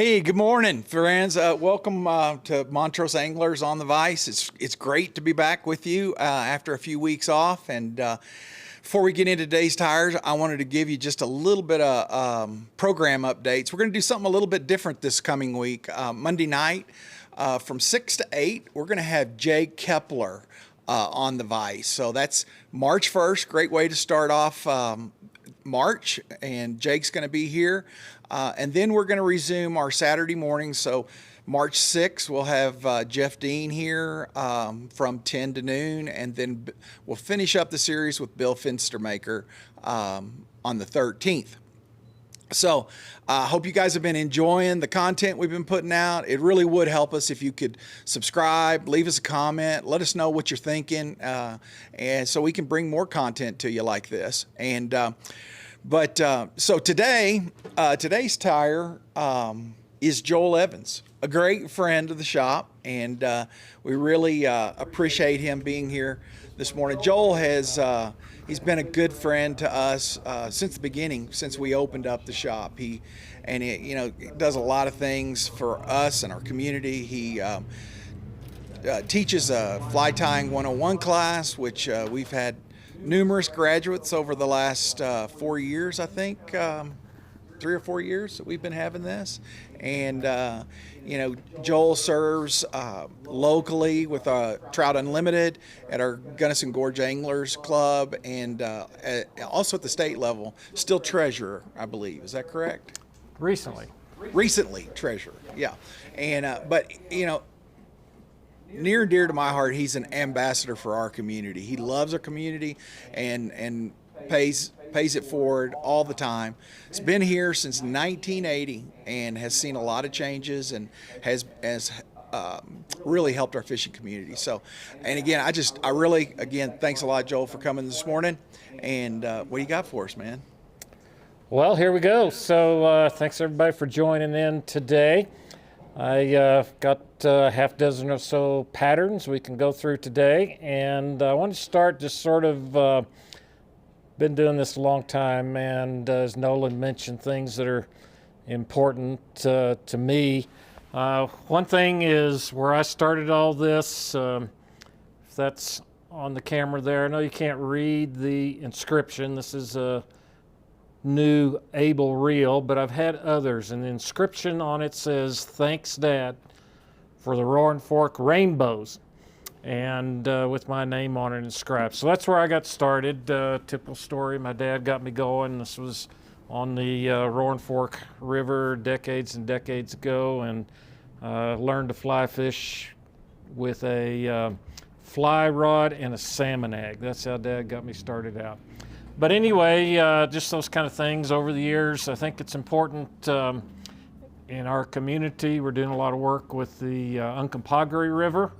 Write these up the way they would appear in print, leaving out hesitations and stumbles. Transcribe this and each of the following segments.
Hey, good morning, friends. Welcome to Montrose Anglers on the Vise. It's great to be back with you after a few weeks off. And before we get into today's tires, I wanted to give you just a little bit of program updates. We're going to do something a little bit different this coming week. Monday night from 6 to 8, we're going to have Jake Kepler on the Vise. So that's March 1st. Great way to start off March, and Jake's going to be here. And then we're going to resume our Saturday morning. So March 6th, we'll have Jeff Dean here from 10 to noon. And then we'll finish up the series with Bill Finstermaker on the 13th. So I hope you guys have been enjoying the content we've been putting out. It really would help us if you could subscribe, leave us a comment, let us know what you're thinking, and so we can bring more content to you like this. And so today, today's tire is Joel Evans, a great friend of the shop, and we really appreciate him being here this morning. Joel has he's been a good friend to us since the beginning, since we opened up the shop. He does a lot of things for us and our community. He teaches a fly tying 101 class, which we've had numerous graduates over the last 4 years, I think, 3 or 4 years that we've been having this. And Joel serves locally with Trout Unlimited at our Gunnison Gorge Anglers Club, and also at the state level, still treasurer, I believe. Is that correct? Recently treasurer, yeah. And but near and dear to my heart, he's an ambassador for our community. He loves our community and pays it forward all the time. He's been here since 1980 and has seen a lot of changes and has really helped our fishing community. So, and again, I really, thanks a lot, Joel, for coming this morning. And what do you got for us, man? Well, here we go. So thanks everybody for joining in today. I got a half dozen or so patterns we can go through today, and I want to start just sort of been doing this a long time, and as Nolan mentioned, things that are important to me. One thing is where I started all this, if that's on the camera there. I know you can't read the inscription. This is a new ABEL reel, but I've had others, and the inscription on it says, "Thanks, Dad, for the Roaring Fork Rainbows," and with my name on it inscribed. So that's where I got started. Typical story, my dad got me going. This was on the Roaring Fork River decades and decades ago, and learned to fly fish with a fly rod and a salmon egg. That's how Dad got me started out. But anyway, just those kind of things over the years. I think it's important in our community. We're doing a lot of work with the Uncompahgre River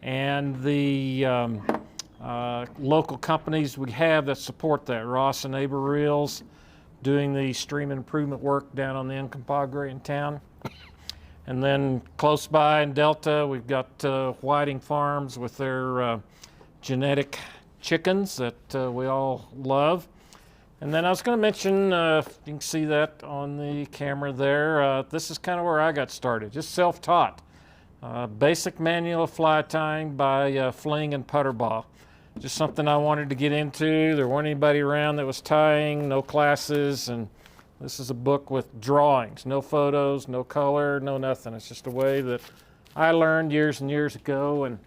and the local companies we have that support that. Ross and Aber Reels doing the stream improvement work down on the Uncompahgre in town. And then close by in Delta, we've got Whiting Farms with their genetic chickens that we all love. And then I was going to mention, you can see that on the camera there, this is kind of where I got started, just self-taught. Basic manual of fly tying by Fling and Putterball. Just something I wanted to get into. There weren't anybody around that was tying, no classes, and this is a book with drawings, no photos, no color, no nothing. It's just a way that I learned years and years ago, and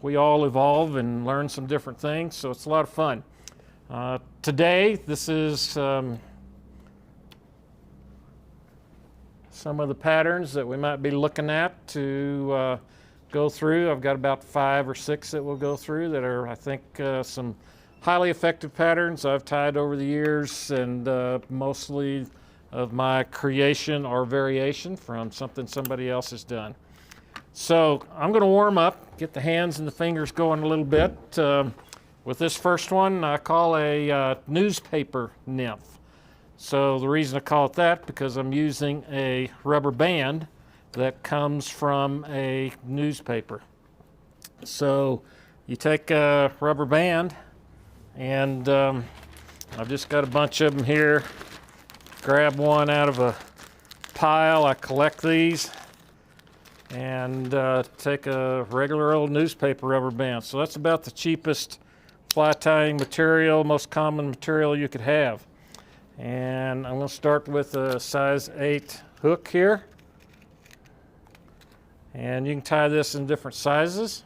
we all evolve and learn some different things, so it's a lot of fun. Today, this is some of the patterns that we might be looking at to go through. I've got about 5 or 6 that we'll go through that are, I think, some highly effective patterns I've tied over the years, and mostly of my creation or variation from something somebody else has done. So I'm going to warm up, get the hands and the fingers going a little bit. With this first one, I call a newspaper nymph. So the reason I call it that, because I'm using a rubber band that comes from a newspaper. So you take a rubber band, and I've just got a bunch of them here. Grab one out of a pile. I collect these and take a regular old newspaper rubber band. So that's about the cheapest fly tying material, most common material you could have. And I'm going to start with a size 8 hook here. And you can tie this in different sizes.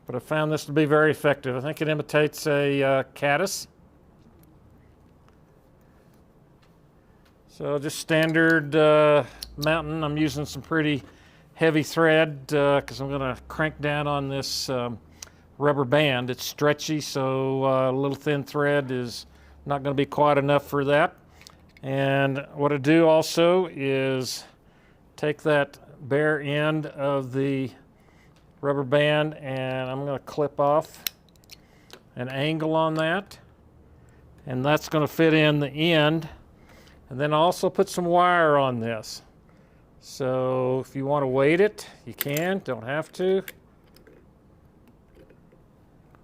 But I found this to be very effective. I think it imitates a caddis. So just standard mountain. I'm using some pretty heavy thread because I'm going to crank down on this rubber band. It's stretchy, so a little thin thread is not going to be quite enough for that. And what I do also is take that bare end of the rubber band and I'm going to clip off an angle on that, and that's going to fit in the end. And then I also put some wire on this. So if you want to weight it, you can, don't have to.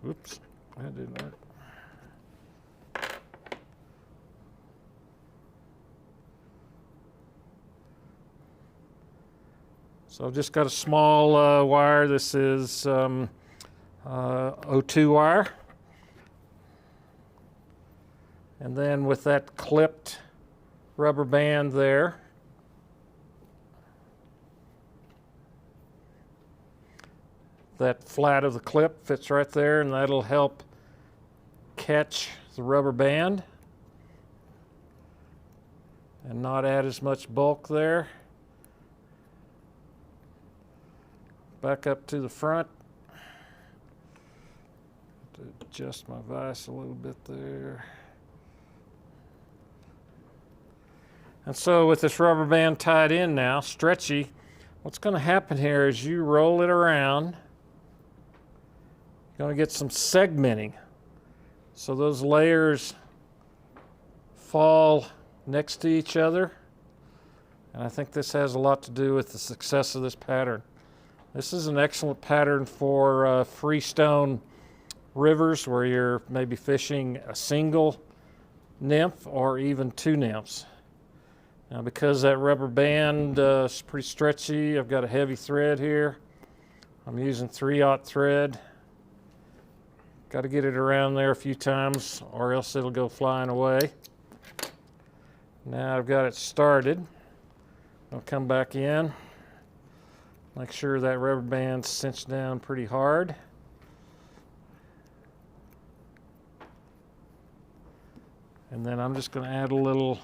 Oops, I did that. So I've just got a small wire. This is O2 wire. And then with that clipped rubber band there, that flat of the clip fits right there, and that'll help catch the rubber band and not add as much bulk there. Back up to the front. To adjust my vise a little bit there. And so with this rubber band tied in now, stretchy, what's going to happen here is you roll it around, you're going to get some segmenting. So those layers fall next to each other. And I think this has a lot to do with the success of this pattern. This is an excellent pattern for freestone rivers where you're maybe fishing a single nymph or even 2 nymphs. Now, because that rubber band is pretty stretchy, I've got a heavy thread here. I'm using 3/0 thread. Got to get it around there a few times or else it'll go flying away. Now I've got it started. I'll come back in. Make sure that rubber band's cinched down pretty hard. And then I'm just going to add a little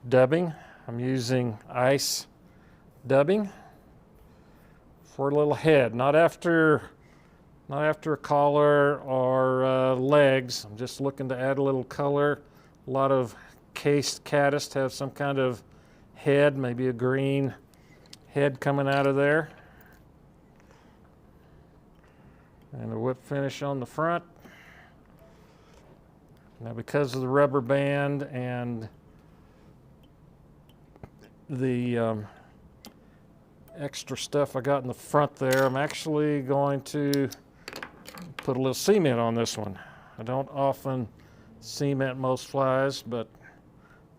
dubbing. I'm using ice dubbing for a little head, not after a collar or legs. I'm just looking to add a little color. A lot of cased caddis to have some kind of head, maybe a green head coming out of there. And a whip finish on the front. Now, because of the rubber band and the extra stuff I got in the front there, I'm actually going to put a little cement on this one. I don't often cement most flies, but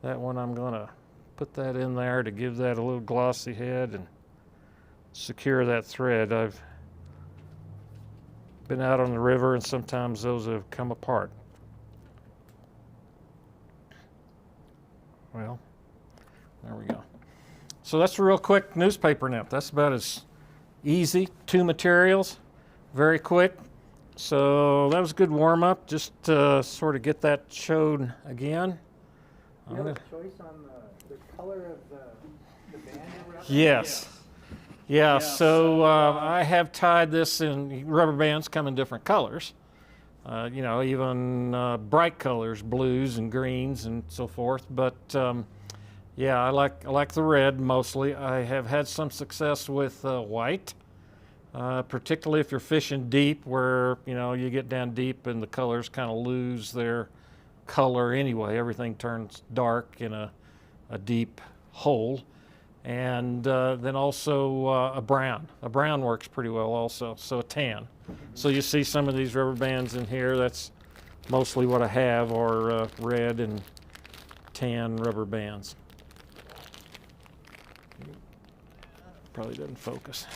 that one I'm going to put that in there to give that a little glossy head and secure that thread. I've been out on the river and sometimes those have come apart. Well, there we go. So that's a real quick newspaper nymph. That's about as easy. 2 materials, very quick. So that was a good warm up, just to sort of get that shown again. Do you have a choice on the color of the band or whatever? Yes. Yeah, so I have tied this in, rubber bands come in different colors. You know, even bright colors, blues and greens and so forth. But yeah, I like the red mostly. I have had some success with white, particularly if you're fishing deep, where you know you get down deep and the colors kind of lose their color anyway. Everything turns dark in a deep hole. And then also a brown. A brown works pretty well also, so a tan. So you see some of these rubber bands in here. That's mostly what I have, are red and tan rubber bands. Probably doesn't focus.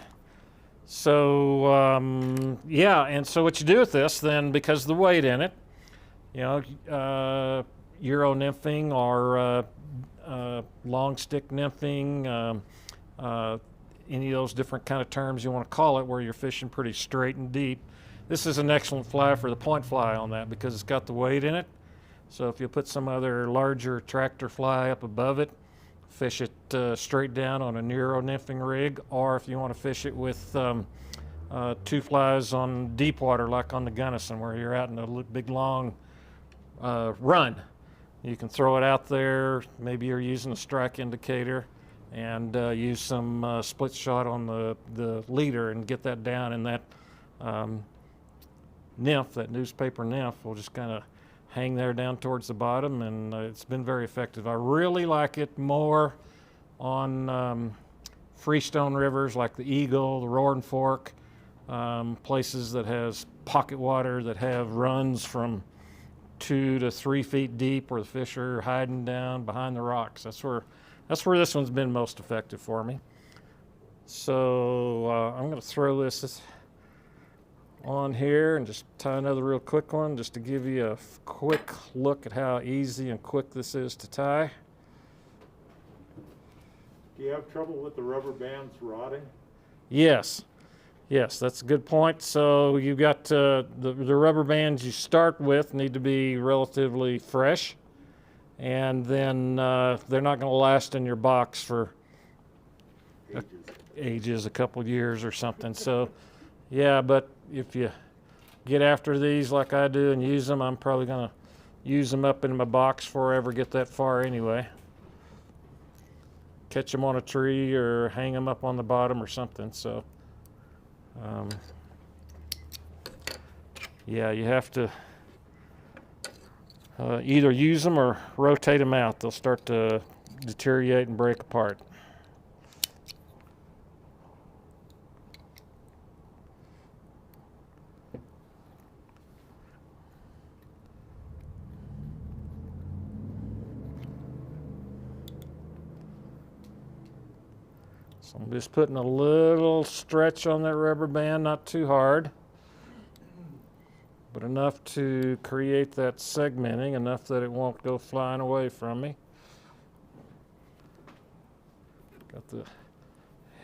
So yeah, and so what you do with this then, because of the weight in it, you know, Euro nymphing or long stick nymphing, any of those different kind of terms you want to call it, where you're fishing pretty straight and deep. This is an excellent fly for the point fly on that because it's got the weight in it. So if you put some other larger tractor fly up above it, fish it straight down on a Euro nymphing rig, or if you want to fish it with two flies on deep water like on the Gunnison, where you're out in a big long run. You can throw it out there. Maybe you're using a strike indicator and use some split shot on the leader and get that down, and that nymph, that newspaper nymph, will just kind of hang there down towards the bottom, and it's been very effective. I really like it more on freestone rivers like the Eagle, the Roaring Fork, places that has pocket water that have runs from 2 to 3 feet deep, where the fish are hiding down behind the rocks. That's where this one's been most effective for me. So I'm going to throw this on here and just tie another real quick one just to give you a quick look at how easy and quick this is to tie. Do you have trouble with the rubber bands rotting? Yes, that's a good point. So you've got the rubber bands you start with need to be relatively fresh, and then they're not going to last in your box for ages, a couple of years or something. So yeah, but if you get after these like I do and use them, I'm probably going to use them up in my box before I ever get that far anyway. Catch them on a tree or hang them up on the bottom or something. So yeah, you have to either use them or rotate them out. They'll start to deteriorate and break apart. So I'm just putting a little stretch on that rubber band, not too hard, but enough to create that segmenting, enough that it won't go flying away from me. Got the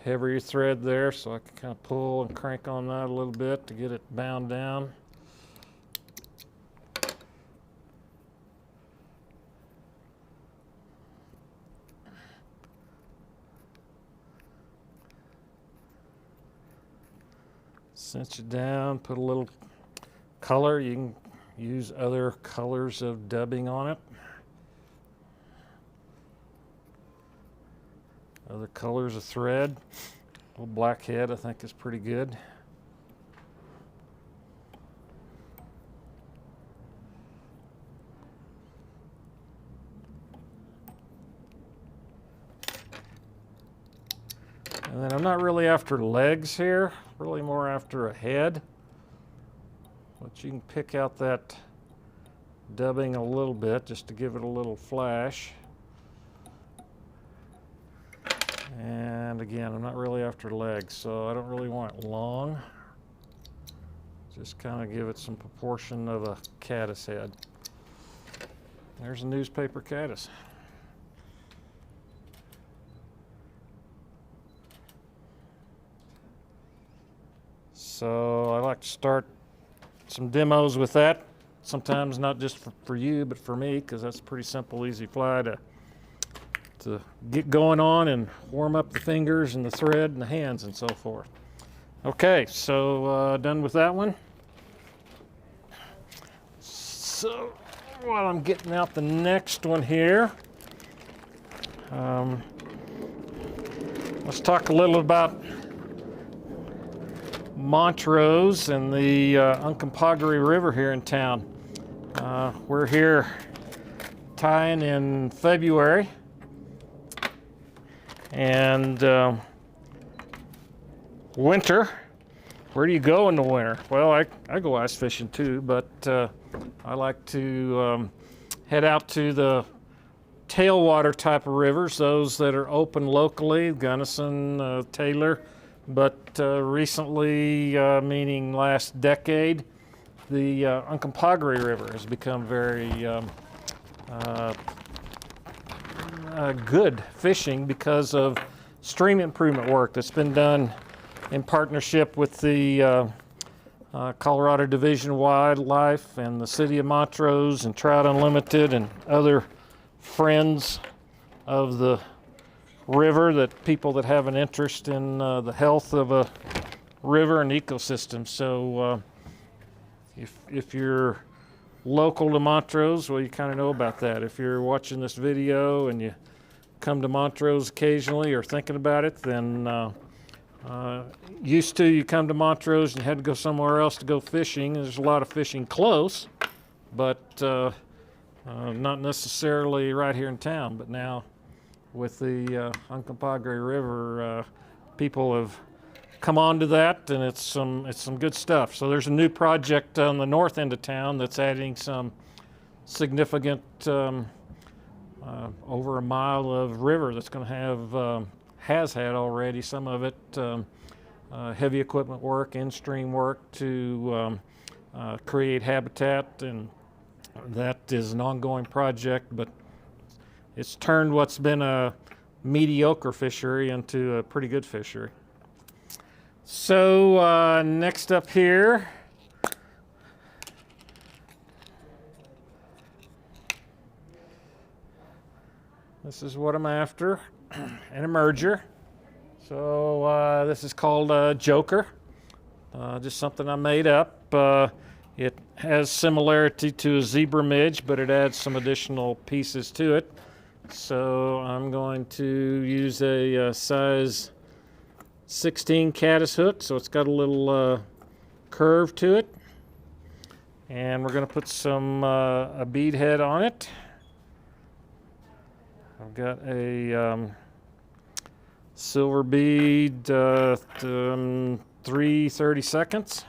heavier thread there, so I can kind of pull and crank on that a little bit to get it bound down. Cinch it down, put a little color. You can use other colors of dubbing on it. Other colors of thread. A little blackhead I think is pretty good. And then I'm not really after legs here, really more after a head. But you can pick out that dubbing a little bit just to give it a little flash. And again, I'm not really after legs, so I don't really want it long. Just kind of give it some proportion of a caddis head. There's a newspaper caddis. So I like to start some demos with that. Sometimes not just for you, but for me, because that's a pretty simple, easy fly to get going on and warm up the fingers and the thread and the hands and so forth. Okay, so done with that one. So while I'm getting out the next one here, let's talk a little about Montrose and the Uncompahgre River here in town. We're here tying in February, and winter where do you go in the winter? Well, I go ice fishing too, but I like to head out to the tailwater type of rivers, those that are open locally, Gunnison, Taylor, but recently, meaning last decade, the Uncompahgre River has become very good fishing because of stream improvement work that's been done in partnership with the Colorado Division of Wildlife and the City of Montrose and Trout Unlimited and other friends of the river, that people that have an interest in the health of a river and ecosystem. So if you're local to Montrose, well, you kind of know about that. If you're watching this video and you come to Montrose occasionally or thinking about it, then used to you come to Montrose and you had to go somewhere else to go fishing. There's a lot of fishing close, but not necessarily right here in town. But now with the Uncompahgre River, people have come on to that, and it's some good stuff. So there's a new project on the north end of town that's adding some significant over a mile of river that's going to have has had already some of it heavy equipment work, in-stream work to create habitat, and that is an ongoing project, but it's turned what's been a mediocre fishery into a pretty good fishery. So next up here, this is what I'm after, an emerger. So this is called a joker, just something I made up. It has similarity to a zebra midge, but it adds some additional pieces to it. So I'm going to use a size 16 caddis hook, so it's got a little curve to it. And we're going to put some a bead head on it. I've got a silver bead, 3/32.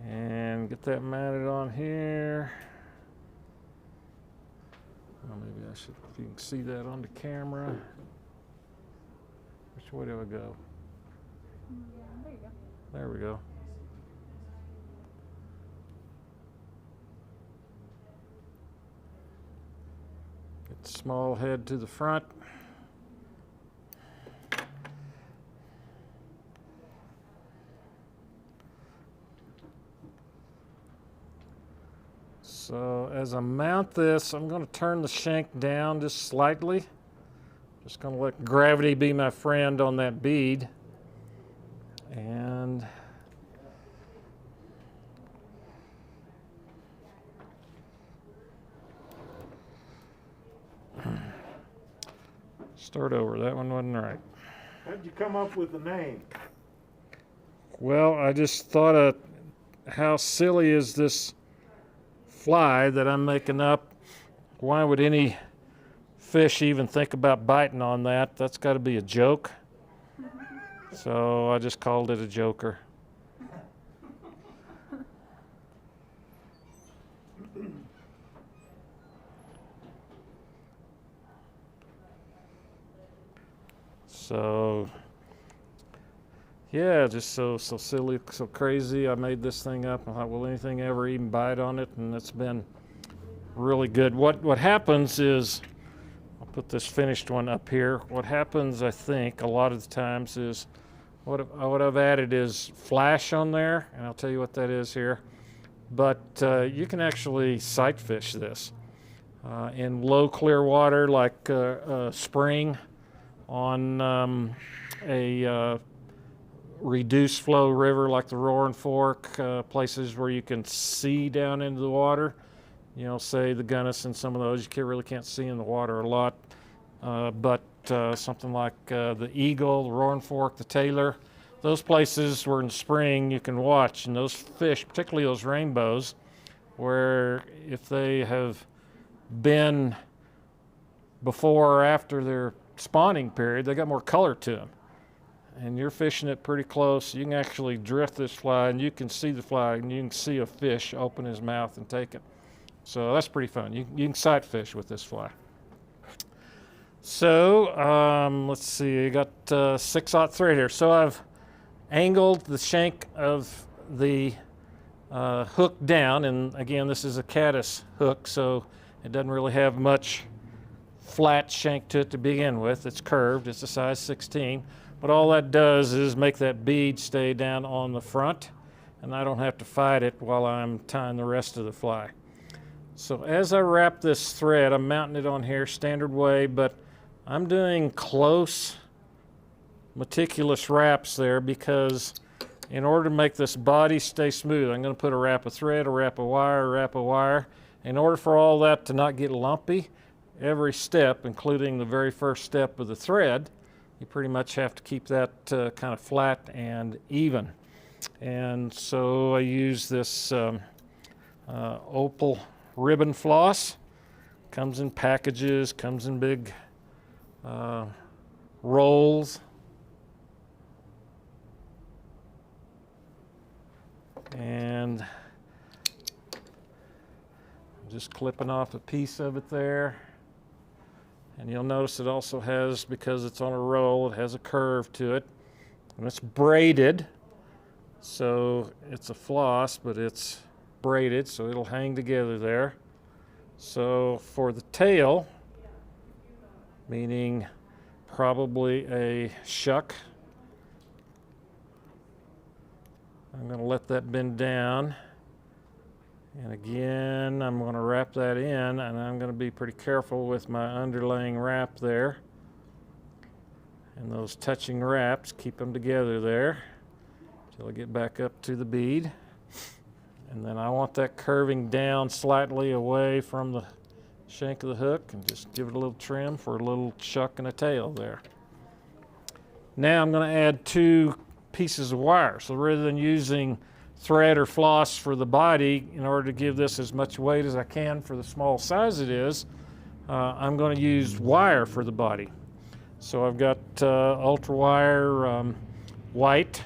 And get that mounted on here. Well, maybe I should, if you can see that on the camera. Which way do I go? There you go. There we go. Get the small head to the front. So as I mount this, I'm going to turn the shank down just slightly. Just going to let gravity be my friend on that bead. And start over. That one wasn't right. How'd you come up with the name? Well, I just thought of how silly is this fly that I'm making up. Why would any fish even think about biting on that? That's got to be a joke. So I just called it a joker. So yeah, just so silly, so crazy. I made this thing up. I thought, will anything ever even bite on it? And it's been really good. What happens is, I'll put this finished one up here. What happens, I think, a lot of the times is, what I've added is flash on there, and I'll tell you what that is here. But you can actually sight fish this in low clear water, like a spring, on a reduced flow river like the Roaring Fork, places where you can see down into the water. You know, say the Gunnison, some of those you really can't see in the water a lot. But something like the Eagle, the Roaring Fork, the Taylor, those places where in spring you can watch, and those fish, particularly those rainbows, where if they have been before or after their spawning period, they got more color to them. And you're fishing it pretty close. You can actually drift this fly, and you can see the fly, and you can see a fish open his mouth and take it. So that's pretty fun. You can sight fish with this fly. So let's see, I got 6/0 thread here. So I've angled the shank of the hook down, and again, this is a caddis hook, so it doesn't really have much flat shank to it to begin with. It's curved, it's a size 16, but all that does is make that bead stay down on the front, and I don't have to fight it while I'm tying the rest of the fly. So as I wrap this thread, I'm mounting it on here standard way, but I'm doing close, meticulous wraps there because in order to make this body stay smooth, I'm going to put a wrap of thread, a wrap of wire, a wrap of wire. In order for all that to not get lumpy, every step, including the very first step of the thread, you pretty much have to keep that kind of flat and even. And so I use this Opal ribbon floss. Comes in packages, comes in big rolls. And I'm just clipping off a piece of it there. And you'll notice it also has, because it's on a roll, it has a curve to it. And it's braided. So it's a floss, but it's braided, so it'll hang together there. So for the tail, meaning probably a shuck, I'm going to let that bend down. And again, I'm going to wrap that in, and I'm going to be pretty careful with my underlaying wrap there. And those touching wraps, keep them together there until I get back up to the bead. And then I want that curving down slightly away from the shank of the hook, and just give it a little trim for a little shuck and a tail there. Now I'm going to add 2 pieces of wire. So rather than using thread or floss for the body, in order to give this as much weight as I can for the small size it is, I'm going to use wire for the body. So I've got ultra wire white,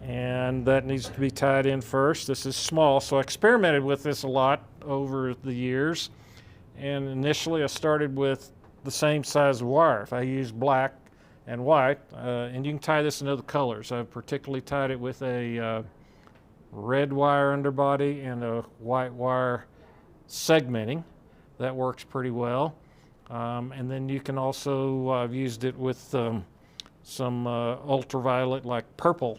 and that needs to be tied in first. This is small, so I experimented with this a lot over the years. And initially I started with the same size of wire. If I use black and white, and you can tie this in other colors. I've particularly tied it with a red wire underbody and a white wire segmenting. That works pretty well. And then you can also, I've used it with some ultraviolet, like purple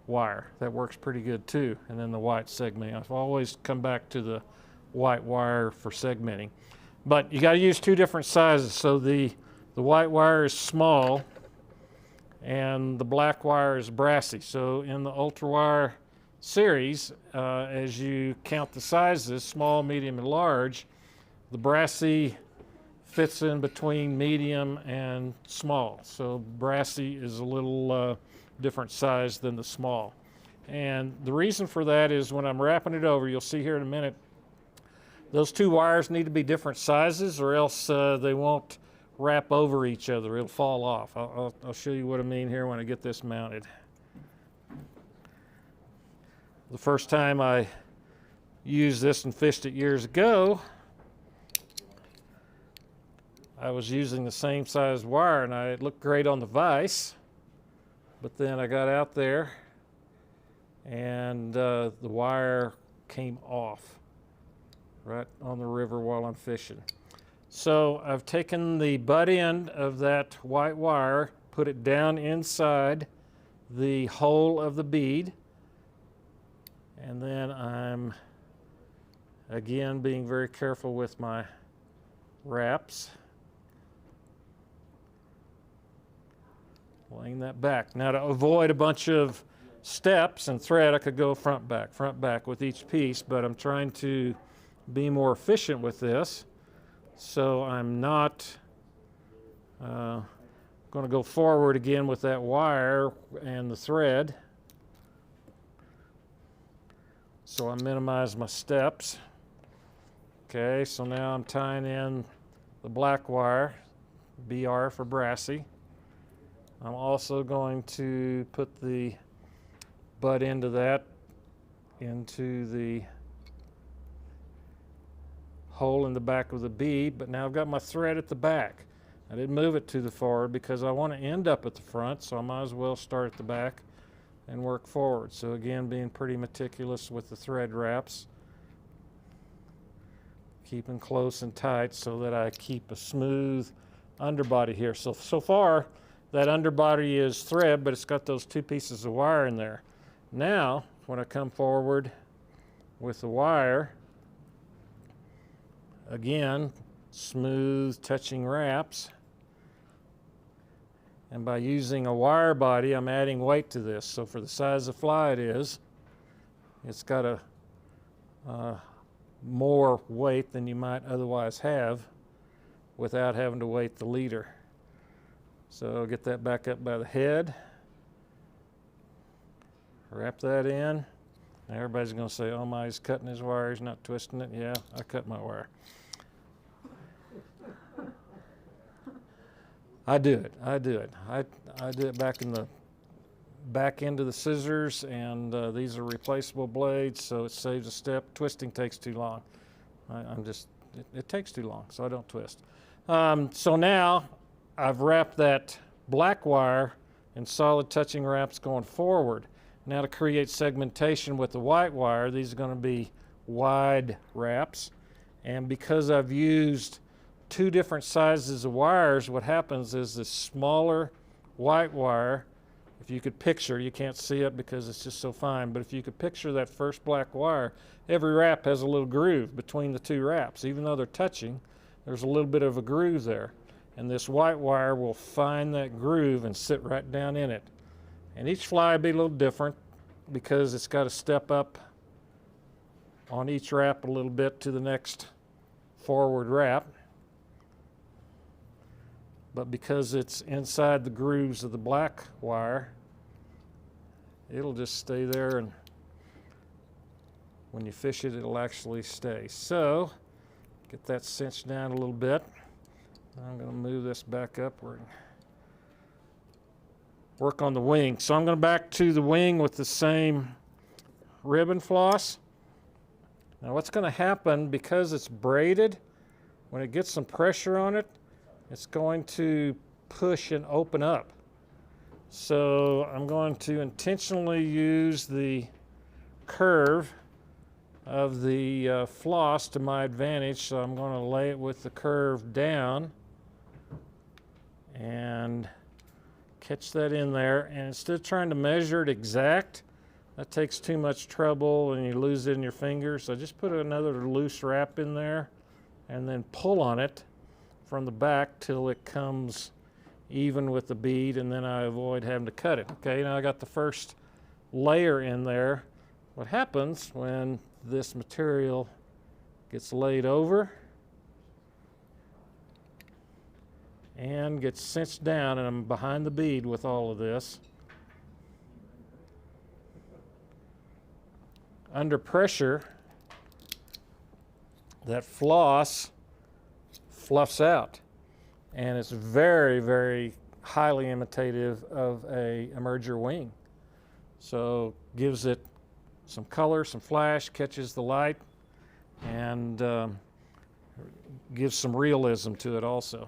wire. That works pretty good too. And then the white segmenting. I've always come back to the white wire for segmenting. But you got to use 2 different sizes. So the white wire is small and the black wire is brassy. So in the ultra wire series, as you count the sizes, small, medium, and large, the brassy fits in between medium and small. So brassy is a little different size than the small. And the reason for that is when I'm wrapping it over, you'll see here in a minute, those 2 wires need to be different sizes, or else they won't wrap over each other. It'll fall off. I'll show you what I mean here when I get this mounted. The first time I used this and fished it years ago, I was using the same size wire, and it looked great on the vise, but then I got out there and the wire came off right on the river while I'm fishing. So I've taken the butt end of that white wire, put it down inside the hole of the bead, and then I'm again being very careful with my wraps. Laying that back. Now to avoid a bunch of steps and thread, I could go front back with each piece, but I'm trying to be more efficient with this. So I'm not going to go forward again with that wire and the thread. So I minimize my steps. Okay, so now I'm tying in the black wire. BR for brassy. I'm also going to put the butt end of that into the hole in the back of the bead, but now I've got my thread at the back. I didn't move it to the forward because I want to end up at the front, so I might as well start at the back and work forward. So again, being pretty meticulous with the thread wraps, keeping close and tight so that I keep a smooth underbody here. So far, that underbody is thread, but it's got those two pieces of wire in there. Now, when I come forward with the wire, again, smooth touching wraps. And by using a wire body, I'm adding weight to this. So for the size of fly it is, it's got a more weight than you might otherwise have without having to weight the leader. So I'll get that back up by the head. Wrap that in. Now everybody's going to say, oh my, he's cutting his wire, he's not twisting it. Yeah, I cut my wire. I do it. I do it back in the back end of the scissors, and these are replaceable blades, so it saves a step. Twisting takes too long. It takes too long, so I don't twist. So now I've wrapped that black wire in solid touching wraps going forward. Now to create segmentation with the white wire, these are going to be wide wraps, and because I've used two different sizes of wires, what happens is this smaller white wire, if you could picture, you can't see it because it's just so fine, but if you could picture that first black wire, every wrap has a little groove between the two wraps. Even though they're touching, there's a little bit of a groove there. And this white wire will find that groove and sit right down in it. And each fly will be a little different because it's got to step up on each wrap a little bit to the next forward wrap. But because it's inside the grooves of the black wire, it'll just stay there, and when you fish it, it'll actually stay. So, get that cinched down a little bit. I'm going to move this back up. Work on the wing. So I'm going back to the wing with the same ribbon floss. Now what's going to happen, because it's braided, when it gets some pressure on it, it's going to push and open up. So I'm going to intentionally use the curve of the floss to my advantage. So I'm going to lay it with the curve down and catch that in there. And instead of trying to measure it exact, that takes too much trouble and you lose it in your fingers. So just put another loose wrap in there and then pull on it from the back till it comes even with the bead, and then I avoid having to cut it. Okay, now I got the first layer in there. What happens when this material gets laid over and gets cinched down, and I'm behind the bead with all of this. Under pressure, that floss fluffs out, and it's very, very highly imitative of a emerger wing. So gives it some color, some flash, catches the light, and gives some realism to it also.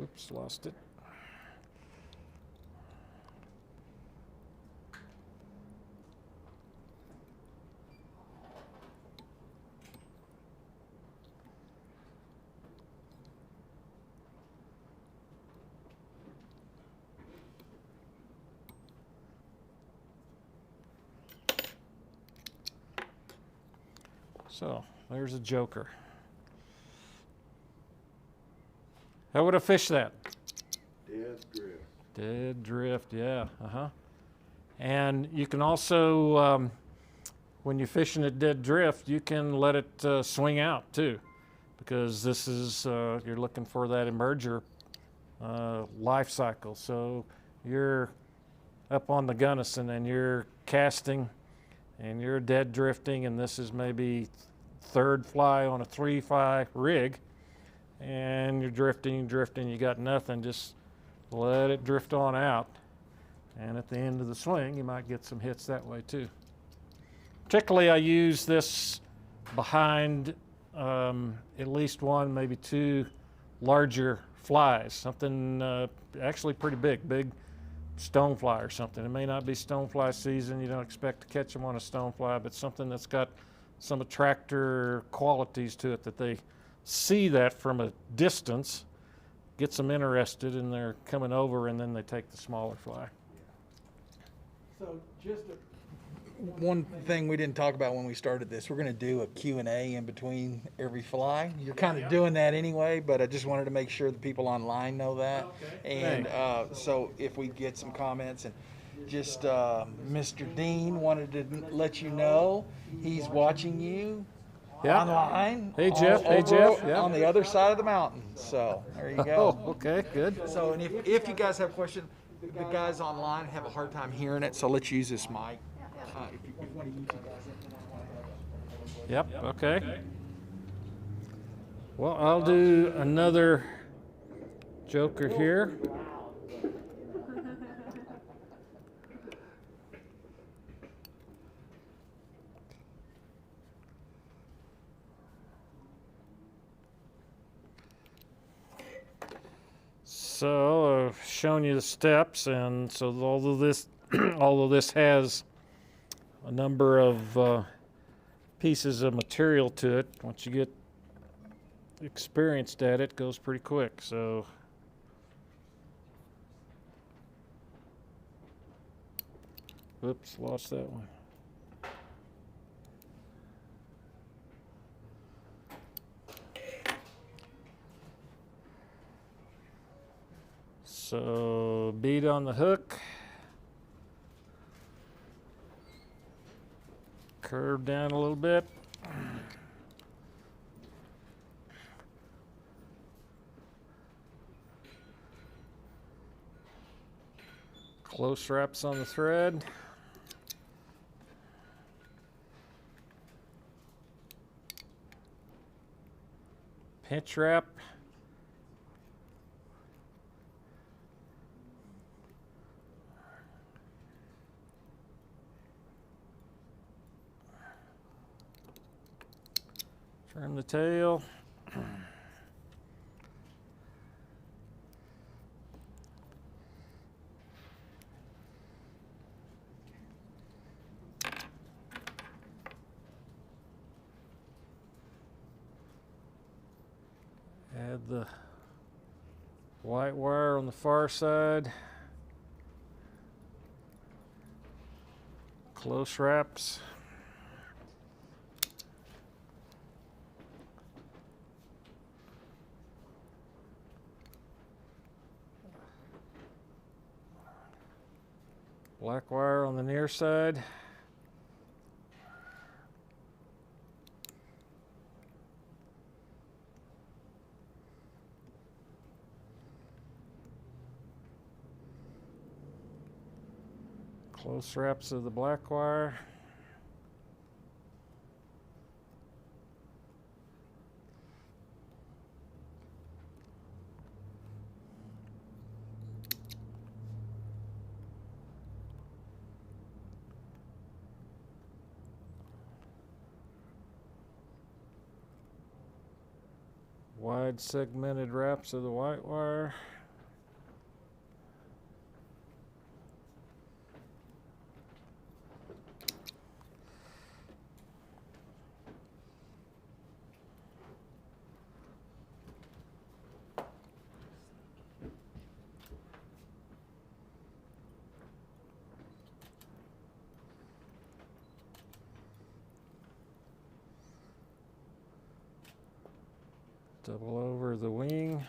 Oops, lost it. So there's a joker. How would I fish that? Dead drift. Dead drift, yeah. And you can also, when you're fishing at dead drift, you can let it swing out too, because this is, you're looking for that emerger life cycle. So you're up on the Gunnison and you're casting and you're dead drifting, and this is maybe third fly on a 3-fly rig, and you're drifting, you got nothing, just let it drift on out. And at the end of the swing, you might get some hits that way too. Particularly, I use this behind at least one, maybe two larger flies, something actually pretty big stonefly or something. It may not be stonefly season, you don't expect to catch them on a stonefly, but something that's got some attractor qualities to it, that they see that from a distance, gets them interested, and they're coming over, and then they take the smaller fly. So just one thing we didn't talk about when we started this, we're going to do a Q&A in between every fly. You're kind of doing that anyway, but I just wanted to make sure the people online know that. And so if we get some comments, and just Mr. Dean wanted to let you know he's watching you online. Hey, Jeff. Hey, Jeff. Yeah. On the other side of the mountain. So there you go. Oh, okay, good. So, and if you guys have questions, the guys online have a hard time hearing it, so let's use this mic. If one of you two guys Yep, okay. Well, I'll do another joker here. So I've shown you the steps, and so although this has a number of pieces of material to it, once you get experienced at it, it goes pretty quick. So oops, lost that one. So bead on the hook, curve down a little bit. Close wraps on the thread. Pinch wrap. Trim the tail. Add the white wire on the far side. Close wraps. Black wire on the near side. Close wraps of the black wire. Wide segmented wraps of the white wire. Double over the wing.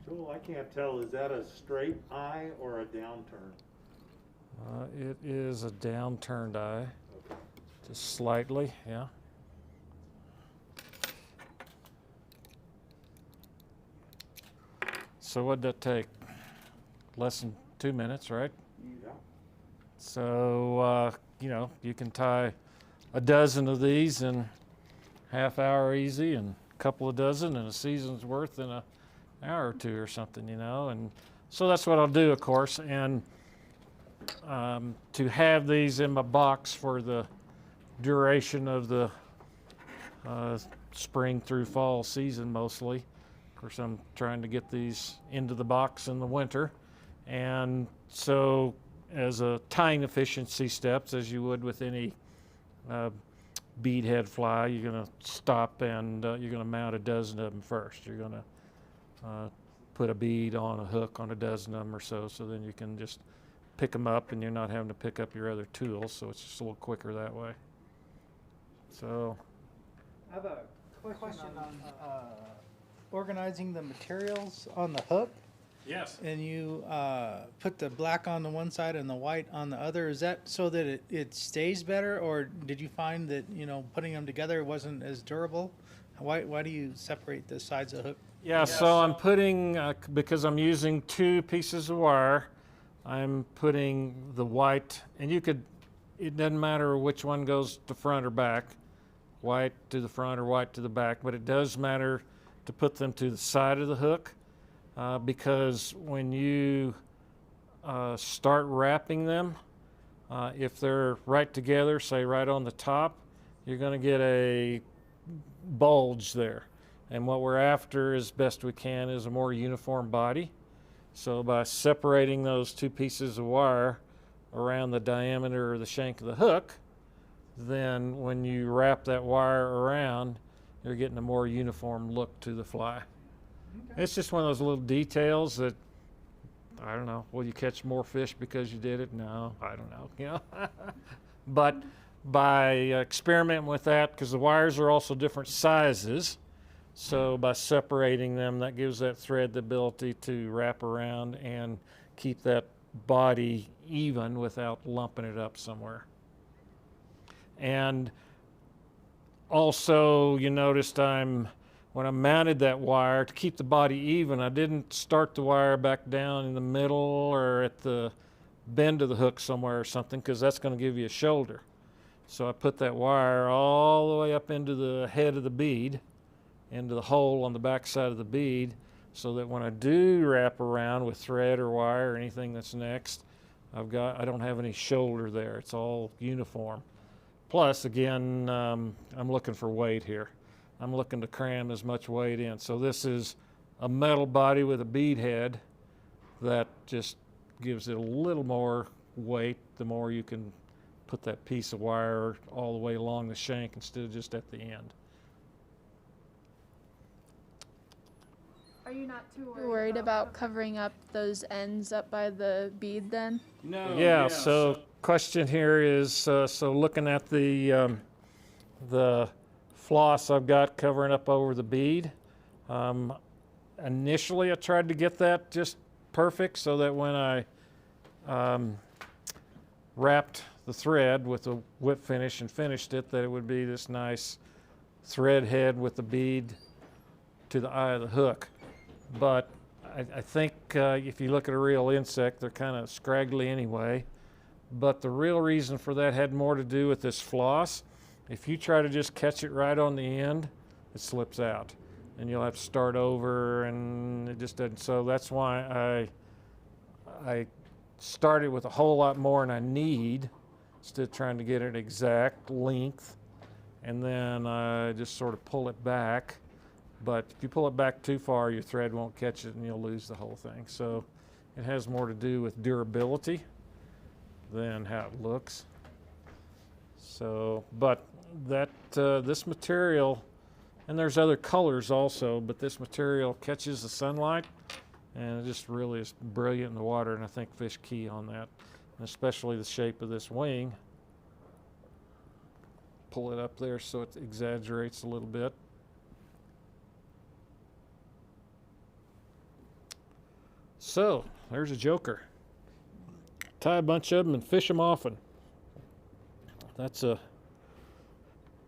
Joel, I can't tell, is that a straight eye or a downturn? It is a downturned eye, Okay. just slightly, yeah. So what'd that take? Less than 2 minutes, right? Yeah. So, you know, you can tie a dozen of these in half hour easy, and a couple of dozen and a season's worth in an hour or two or something, you know. And so that's what I'll do, of course. And to have these in my box for the duration of the spring through fall season mostly. Of course, I'm trying to get these into the box in the winter. And so as a tying efficiency steps, as you would with any beadhead fly, you're going to stop and you're going to mount a dozen of them first. You're going to put a bead on a hook on a dozen of them or so then you can just pick them up and you're not having to pick up your other tools, so it's just a little quicker that way. So I have a question on organizing the materials on the hook. yes. And you put the black on the one side and the white on the other. Is that so that it stays better, or did you find that, you know, putting them together wasn't as durable? Why do you separate the sides of the hook? Yeah, so I'm putting, because I'm using 2 pieces of wire, I'm putting the white, and you could, it doesn't matter which one goes to front or back, white to the front or white to the back, but it does matter to put them to the side of the hook, because when you start wrapping them, if they're right together, say right on the top, you're going to get a bulge there. And what we're after as best we can is a more uniform body. So by separating those 2 pieces of wire around the diameter of the shank of the hook, then when you wrap that wire around, you're getting a more uniform look to the fly. Okay. It's just one of those little details that, I don't know, will you catch more fish because you did it? No, I don't know, you know. But by experimenting with that, because the wires are also different sizes, so by separating them, that gives that thread the ability to wrap around and keep that body even without lumping it up somewhere. And also, you noticed when I mounted that wire to keep the body even, I didn't start the wire back down in the middle or at the bend of the hook somewhere or something, because that's going to give you a shoulder. So I put that wire all the way up into the head of the bead, into the hole on the back side of the bead, so that when I do wrap around with thread or wire or anything that's next, I don't have any shoulder there. It's all uniform. Plus, again, I'm looking for weight here. I'm looking to cram as much weight in. So this is a metal body with a bead head that just gives it a little more weight the more you can put that piece of wire all the way along the shank instead of just at the end. Are you not too worried about covering up those ends up by the bead then? No. Yeah, so question here is, so looking at the floss I've got covering up over the bead, initially I tried to get that just perfect so that when I wrapped the thread with a whip finish and finished it, that it would be this nice thread head with the bead to the eye of the hook. But I think if you look at a real insect, they're kind of scraggly anyway. But the real reason for that had more to do with this floss. If you try to just catch it right on the end, it slips out. And you'll have to start over, and it just doesn't. So that's why I started with a whole lot more than I need, instead of trying to get an exact length. And then I just sort of pull it back. But if you pull it back too far, your thread won't catch it and you'll lose the whole thing. So it has more to do with durability than how it looks. So, but that this material, and there's other colors also, but this material catches the sunlight and it just really is brilliant in the water, and I think fish key on that, and especially the shape of this wing. Pull it up there so it exaggerates a little bit. So, there's a joker. Tie a bunch of them and fish them often. That's a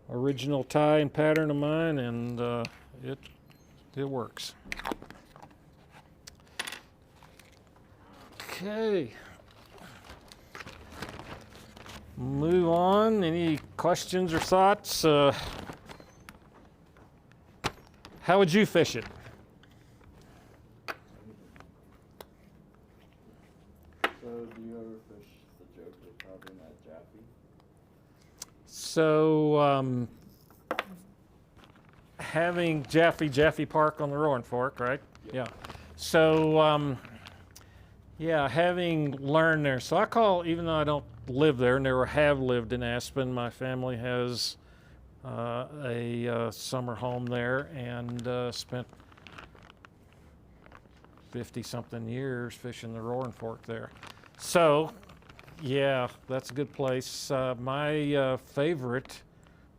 original tie and pattern of mine, and it works. Okay. Move on. Any questions or thoughts? How would you fish it? So do you ever fish the joker probably not Jaffe? So having Jaffe Park on the Roaring Fork, right? Yep. Yeah. So yeah, having learned there. So I call, even though I don't live there, never have lived in Aspen, my family has a summer home there, and spent 50-something years fishing the Roaring Fork there. So, yeah, that's a good place. My favorite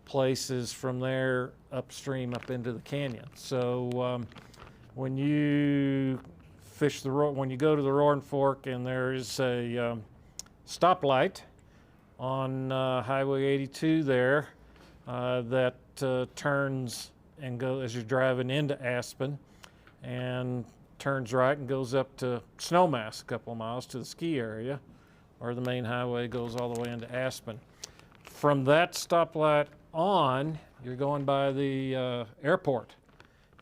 place is from there upstream up into the canyon. So when you fish when you go to the Roaring Fork, and there is a stoplight on Highway 82 there that turns and goes as you're driving into Aspen, and turns right and goes up to Snowmass a couple of miles to the ski area, or the main highway goes all the way into Aspen. From that stoplight on, you're going by the airport,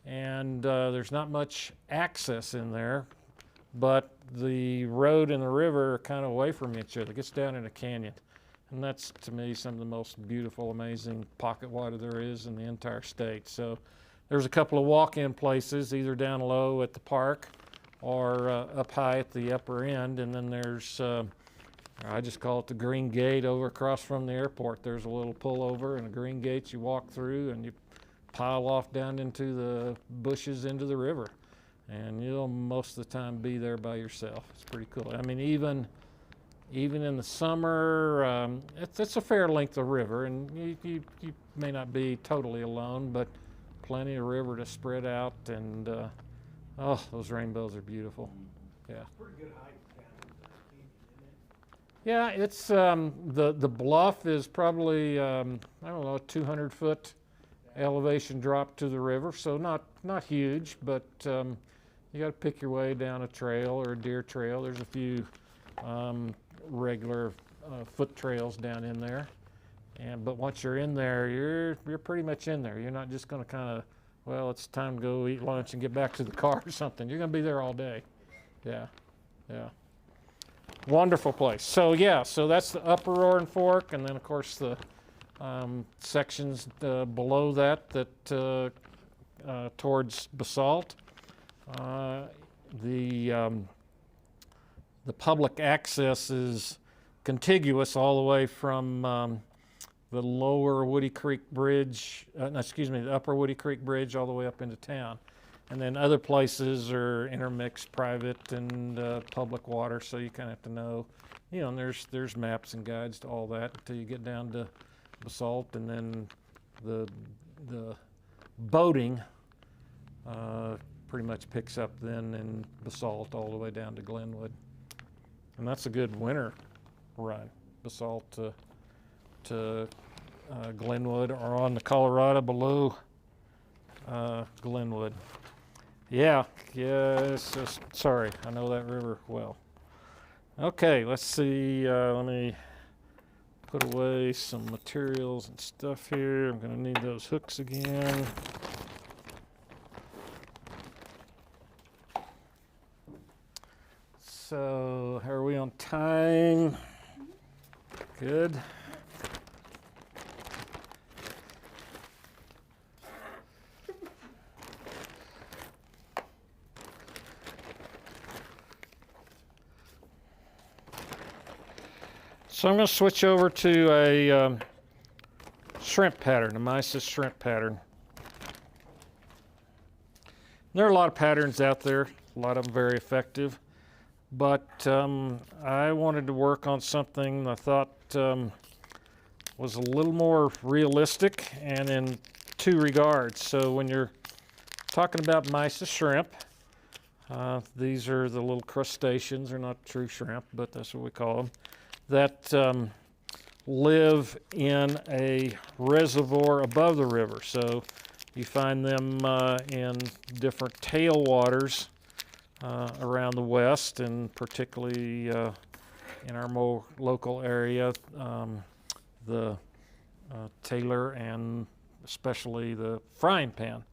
and there's not much access in there, but the road and the river are kind of away from each other. It gets down in a canyon. And that's, to me, some of the most beautiful, amazing pocket water there is in the entire state. So there's a couple of walk-in places, either down low at the park or up high at the upper end. And then there's, I just call it the Green Gate over across from the airport. There's a little pullover and a green gate you walk through, and you pile off down into the bushes into the river. And you'll most of the time be there by yourself. It's pretty cool. I mean, even in the summer, it's a fair length of river, and you may not be totally alone, but plenty of river to spread out, and oh, those rainbows are beautiful. Yeah. Pretty good height down in Yeah, it's the bluff is probably I don't know, 200-foot elevation drop to the river, so not huge, but you got to pick your way down a trail or a deer trail. There's a few regular foot trails down in there, but once you're in there, you're pretty much in there. You're not just going to kind of, well, it's time to go eat lunch and get back to the car or something. You're going to be there all day. Yeah, yeah. Wonderful place. So yeah, so that's the upper Roaring Fork, and then of course the sections below that towards Basalt. The public access is contiguous all the way from the lower Woody Creek Bridge, the upper Woody Creek Bridge all the way up into town. And then other places are intermixed private and public water, so you kind of have to know, and there's maps and guides to all that until you get down to Basalt, and then the boating pretty much picks up then in Basalt all the way down to Glenwood. And that's a good winter run, Basalt to Glenwood, or on the Colorado below Glenwood. Yeah, sorry, I know that river well. Okay, let's see, let me put away some materials and stuff here. I'm gonna need those hooks again. So, how are we on time? Good. So I'm going to switch over to a shrimp pattern, a Mysis shrimp pattern. There are a lot of patterns out there, a lot of them very effective, but I wanted to work on something I thought was a little more realistic, and in two regards. So when you're talking about Mysis shrimp, these are the little crustaceans. They're not true shrimp, but that's what we call them, that live in a reservoir above the river. So you find them in different tailwaters around the West, and particularly in our more local area, the tailor and especially the frying pan.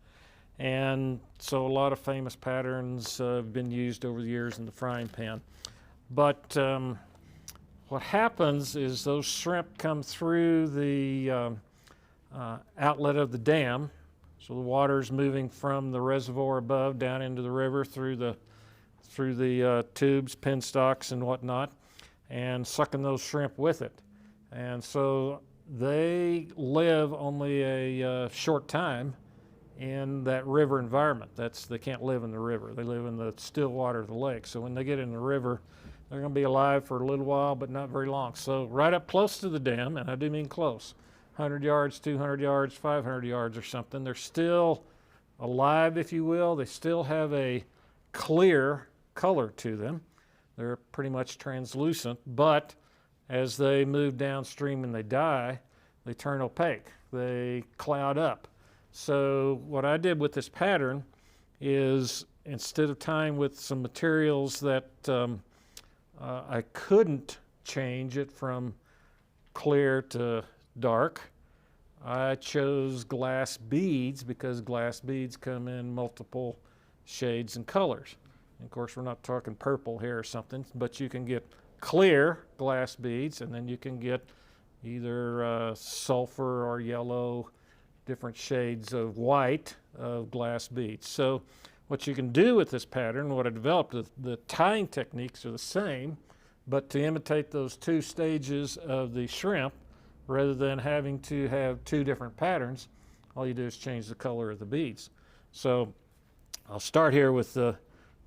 And so a lot of famous patterns have been used over the years in the frying pan. But what happens is those shrimp come through the outlet of the dam. So the water's moving from the reservoir above down into the river through the tubes, penstocks, and whatnot, and sucking those shrimp with it. And so they live only a short time in that river environment. They can't live in the river. They live in the still water of the lake. So when they get in the river, they're going to be alive for a little while, but not very long. So right up close to the dam, and I do mean close, 100 yards, 200 yards, 500 yards or something, they're still alive, if you will. They still have a clear color to them. They're pretty much translucent, but as they move downstream and they die, they turn opaque. They cloud up. So what I did with this pattern is, instead of tying with some materials that I couldn't change it from clear to dark, I chose glass beads, because glass beads come in multiple shades and colors. And of course, we're not talking purple here or something, but you can get clear glass beads, and then you can get either sulphur or yellow, different shades of white of glass beads. So what you can do with this pattern, what I developed, the tying techniques are the same, but to imitate those two stages of the shrimp, rather than having to have two different patterns, all you do is change the color of the beads. So I'll start here with the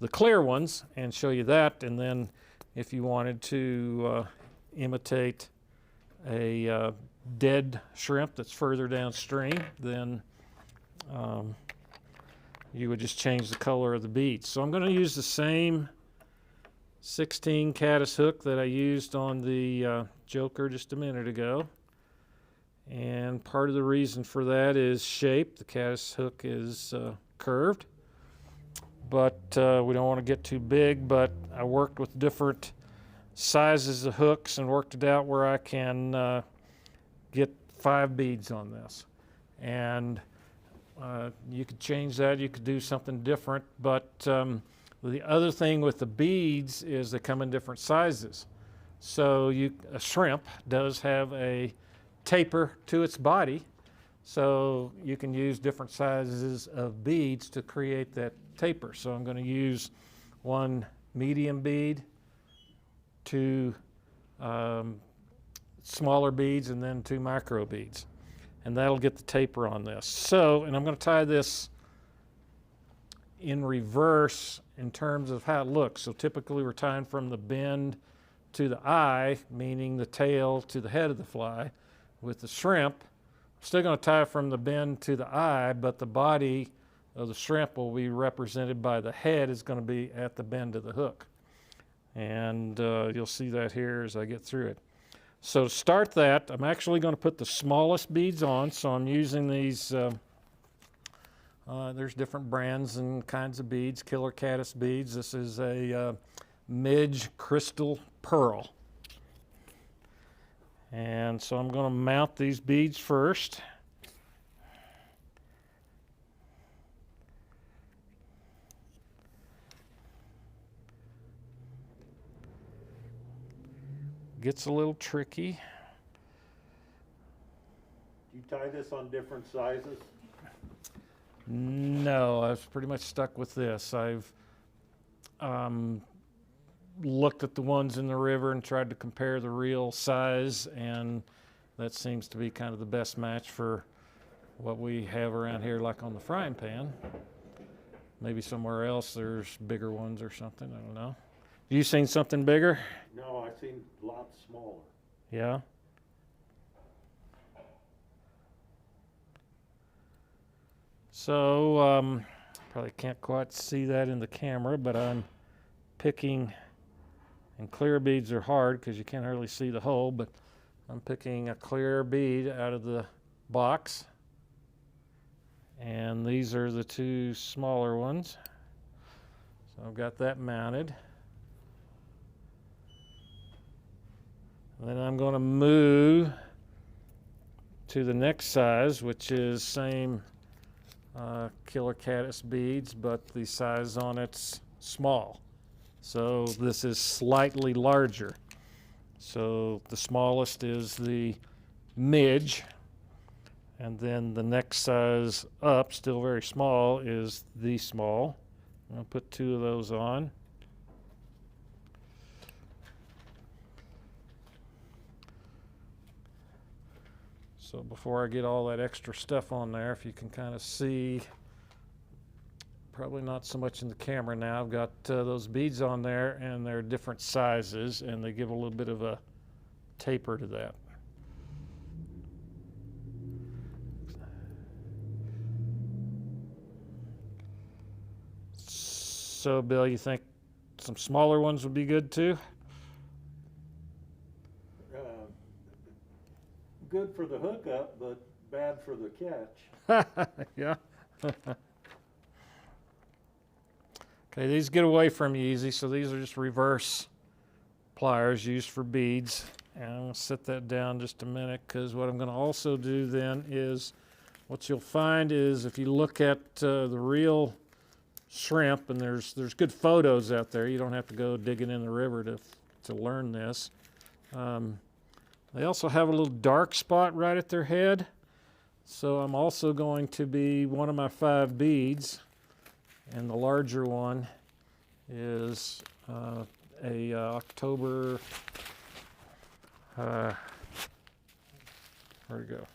clear ones and show you that, and then if you wanted to imitate a dead shrimp that's further downstream, then you would just change the color of the beads. So I'm going to use the same 16 caddis hook that I used on the Joker just a minute ago. And part of the reason for that is shape. The caddis hook is curved, but we don't want to get too big. But I worked with different sizes of hooks and worked it out where I can get 5 beads on this. And you could change that, you could do something different, but the other thing with the beads is they come in different sizes. So a shrimp does have a taper to its body, so you can use different sizes of beads to create that taper. So I'm going to use 1 medium bead, 2 smaller beads, and then 2 micro beads, and that'll get the taper on this. So, and I'm going to tie this in reverse in terms of how it looks. So typically we're tying from the bend to the eye, meaning the tail to the head of the fly. With the shrimp, I'm still going to tie from the bend to the eye, but the body of the shrimp will be represented by the head is going to be at the bend of the hook. And you'll see that here as I get through it. So to start that, I'm actually going to put the smallest beads on. So I'm using these, there's different brands and kinds of beads, killer caddis beads. This is a Midge crystal pearl. And so I'm going to mount these beads first. Gets a little tricky. Do you tie this on different sizes? No, I was pretty much stuck with this. I've looked at the ones in the river and tried to compare the real size, and that seems to be kind of the best match for what we have around here, like on the frying pan. Maybe somewhere else there's bigger ones or something, I don't know. You seen something bigger? No, I've seen lots smaller. Yeah. So probably can't quite see that in the camera, but I'm picking, and clear beads are hard because you can't hardly see the hole, but I'm picking a clear bead out of the box, and these are the 2 smaller ones. So So I've got that mounted. And then I'm going to move to the next size, which is same killer caddis beads, but the size on it's small. So this is slightly larger. So the smallest is the midge, and then the next size up, still very small, is the small. I'll put 2 of those on. So before I get all that extra stuff on there, if you can kind of see, probably not so much in the camera now, I've got those beads on there, and they're different sizes, and they give a little bit of a taper to that. So Bill, you think some smaller ones would be good too? Good for the hookup, but bad for the catch. Yeah. Okay, these get away from you easy, so these are just reverse pliers used for beads. And I'm going to set that down just a minute, because what I'm going to also do then is, what you'll find is if you look at the real shrimp, and there's good photos out there, you don't have to go digging in the river to learn this. They also have a little dark spot right at their head. So I'm also going to be one of my 5 beads, and the larger one is a October, where'd it go?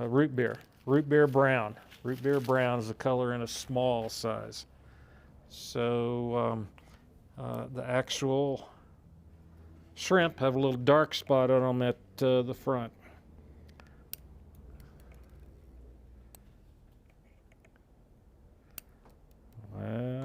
Root beer brown. Root beer brown is the color in a small size. So the actual shrimp have a little dark spot on them at the front. Well,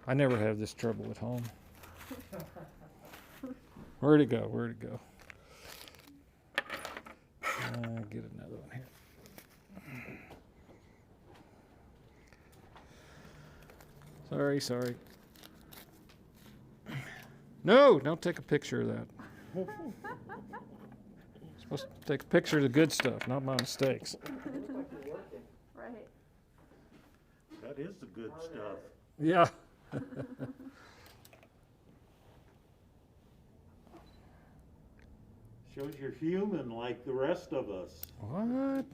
I never have this trouble at home. Where'd it go? Where'd it go? Get another one here. Sorry. No, don't take a picture of that. You're supposed to take a picture of the good stuff, not my mistakes. Right. That is the good stuff. Yeah. Shows you're human like the rest of us. What?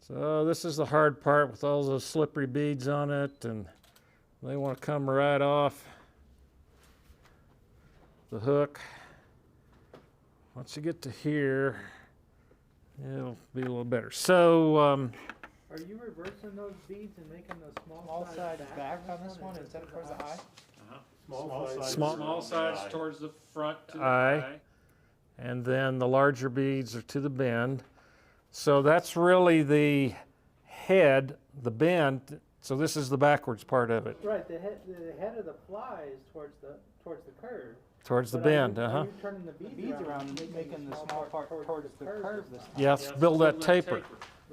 So this is the hard part with all those slippery beads on it, and they want to come right off the hook. Once you get to here, it'll be a little better. So Are you reversing those beads and making the small sides back on this one instead of towards the eye? small sides towards the front to the eye, and then the larger beads are to the bend. So that's really the head, the bend. So this is the backwards part of it. Right, the head of the fly is towards the curve. Towards the bend, Are you turning the beads around and making the small part towards the curve this time? Yeah, build that taper.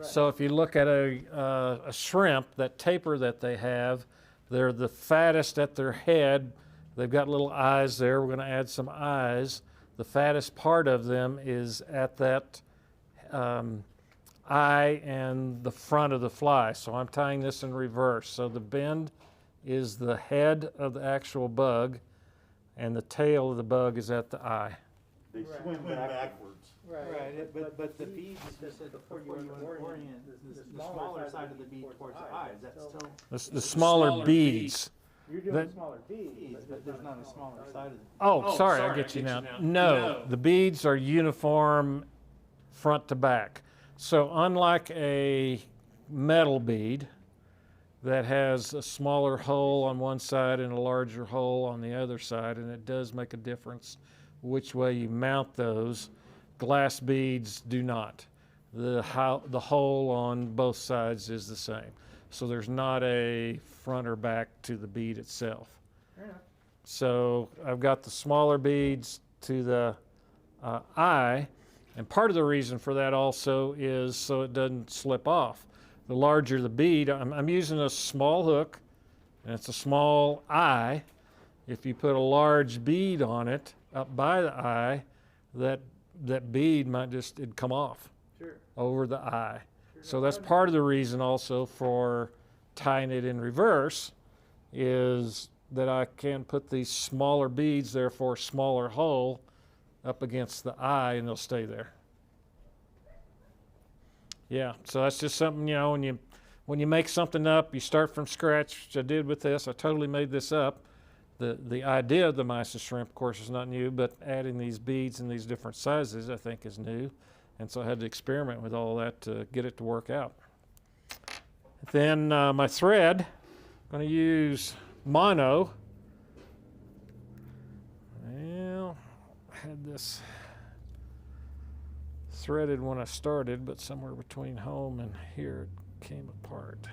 So if you look at a shrimp, that taper that they have, they're the fattest at their head. They've got little eyes there. We're going to add some eyes. The fattest part of them is at that eye and the front of the fly. So I'm tying this in reverse. So the bend is the head of the actual bug, and the tail of the bug is at the eye. They swim backwards. Right, but the beads, before you orient, the smaller side of the bead towards the eye, is that still? The smaller beads. You're doing smaller beads, but there's not a smaller side of it. Oh, sorry, I get you now. No, the beads are uniform front to back. So unlike a metal bead that has a smaller hole on one side and a larger hole on the other side, and it does make a difference which way you mount those. Glass beads do not. The hole on both sides is the same. So there's not a front or back to the bead itself. So I've got the smaller beads to the eye, and part of the reason for that also is so it doesn't slip off. The larger the bead, I'm using a small hook, and it's a small eye. If you put a large bead on it up by the eye, that bead might it'd come off over the eye. So that's part of the reason also for tying it in reverse, is that I can put these smaller beads, therefore a smaller hole, up against the eye, and they'll stay there. Yeah, so that's just something, you know, when you make something up, you start from scratch, which I did with this. I totally made this up. The idea of the Mysis shrimp, of course, is not new, but adding these beads in these different sizes, I think, is new. And so I had to experiment with all that to get it to work out. Then my thread, I'm going to use mono. Well, I had this threaded when I started, but somewhere between home and here it came apart.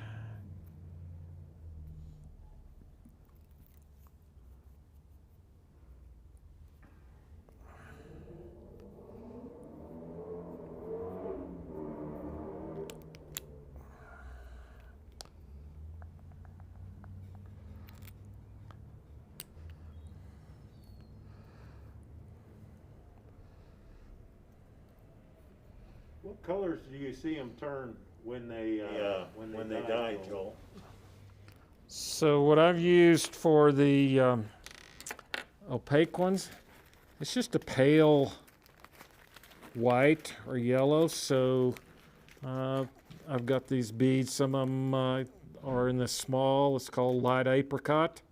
What colors do you see them turn when they die, Joel? So what I've used for the opaque ones, it's just a pale white or yellow. So I've got these beads. Some of them are in this small. It's called light apricot.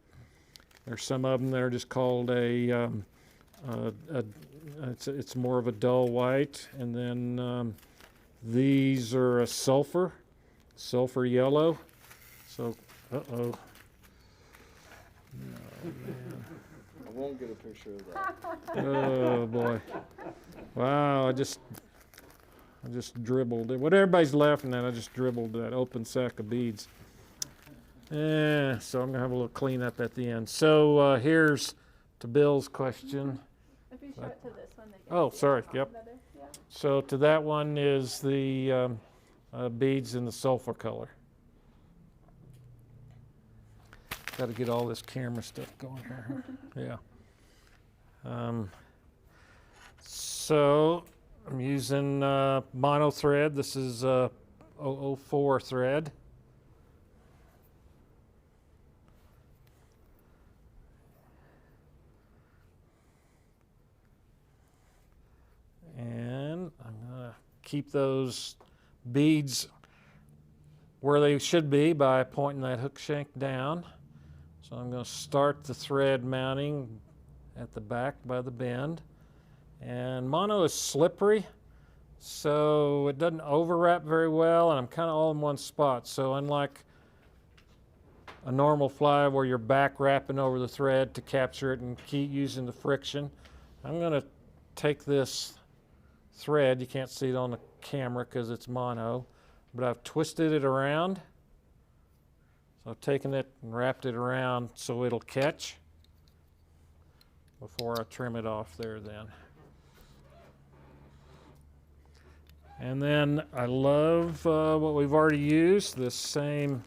There's some of them that are just called it's more of a dull white, and then these are a sulphur yellow. So, uh-oh. Oh, man. I won't get a picture of that. Oh, boy. Wow, I just dribbled it. What everybody's laughing at, I just dribbled that open sack of beads. So I'm going to have a little cleanup at the end. So here's to Bill's question. If you show it to this one, they can Oh, see sorry, it yep. better. Yeah. So to that one is the beads in the sulphur color. Got to get all this camera stuff going here. Yeah. So I'm using mono thread. This is 004 thread. And I'm going to keep those beads where they should be by pointing that hook shank down. So I'm going to start the thread mounting at the back by the bend. And mono is slippery, so it doesn't overwrap very well, and I'm kind of all in one spot. So unlike a normal fly where you're back wrapping over the thread to capture it and keep using the friction, I'm going to take this thread, you can't see it on the camera because it's mono, but I've twisted it around. So I've taken it and wrapped it around so it'll catch before I trim it off there then. And then I love what we've already used, this same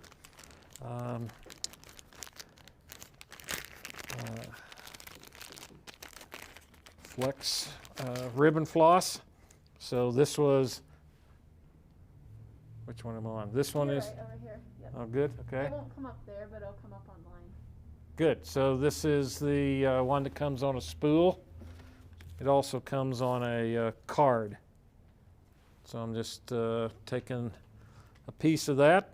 flex ribbon floss. So this was, which one am I on? This one You're is, right over here. Yep. oh good, okay. It won't come up there, but it'll come up online. Good, so this is the one that comes on a spool. It also comes on a card. So I'm just taking a piece of that.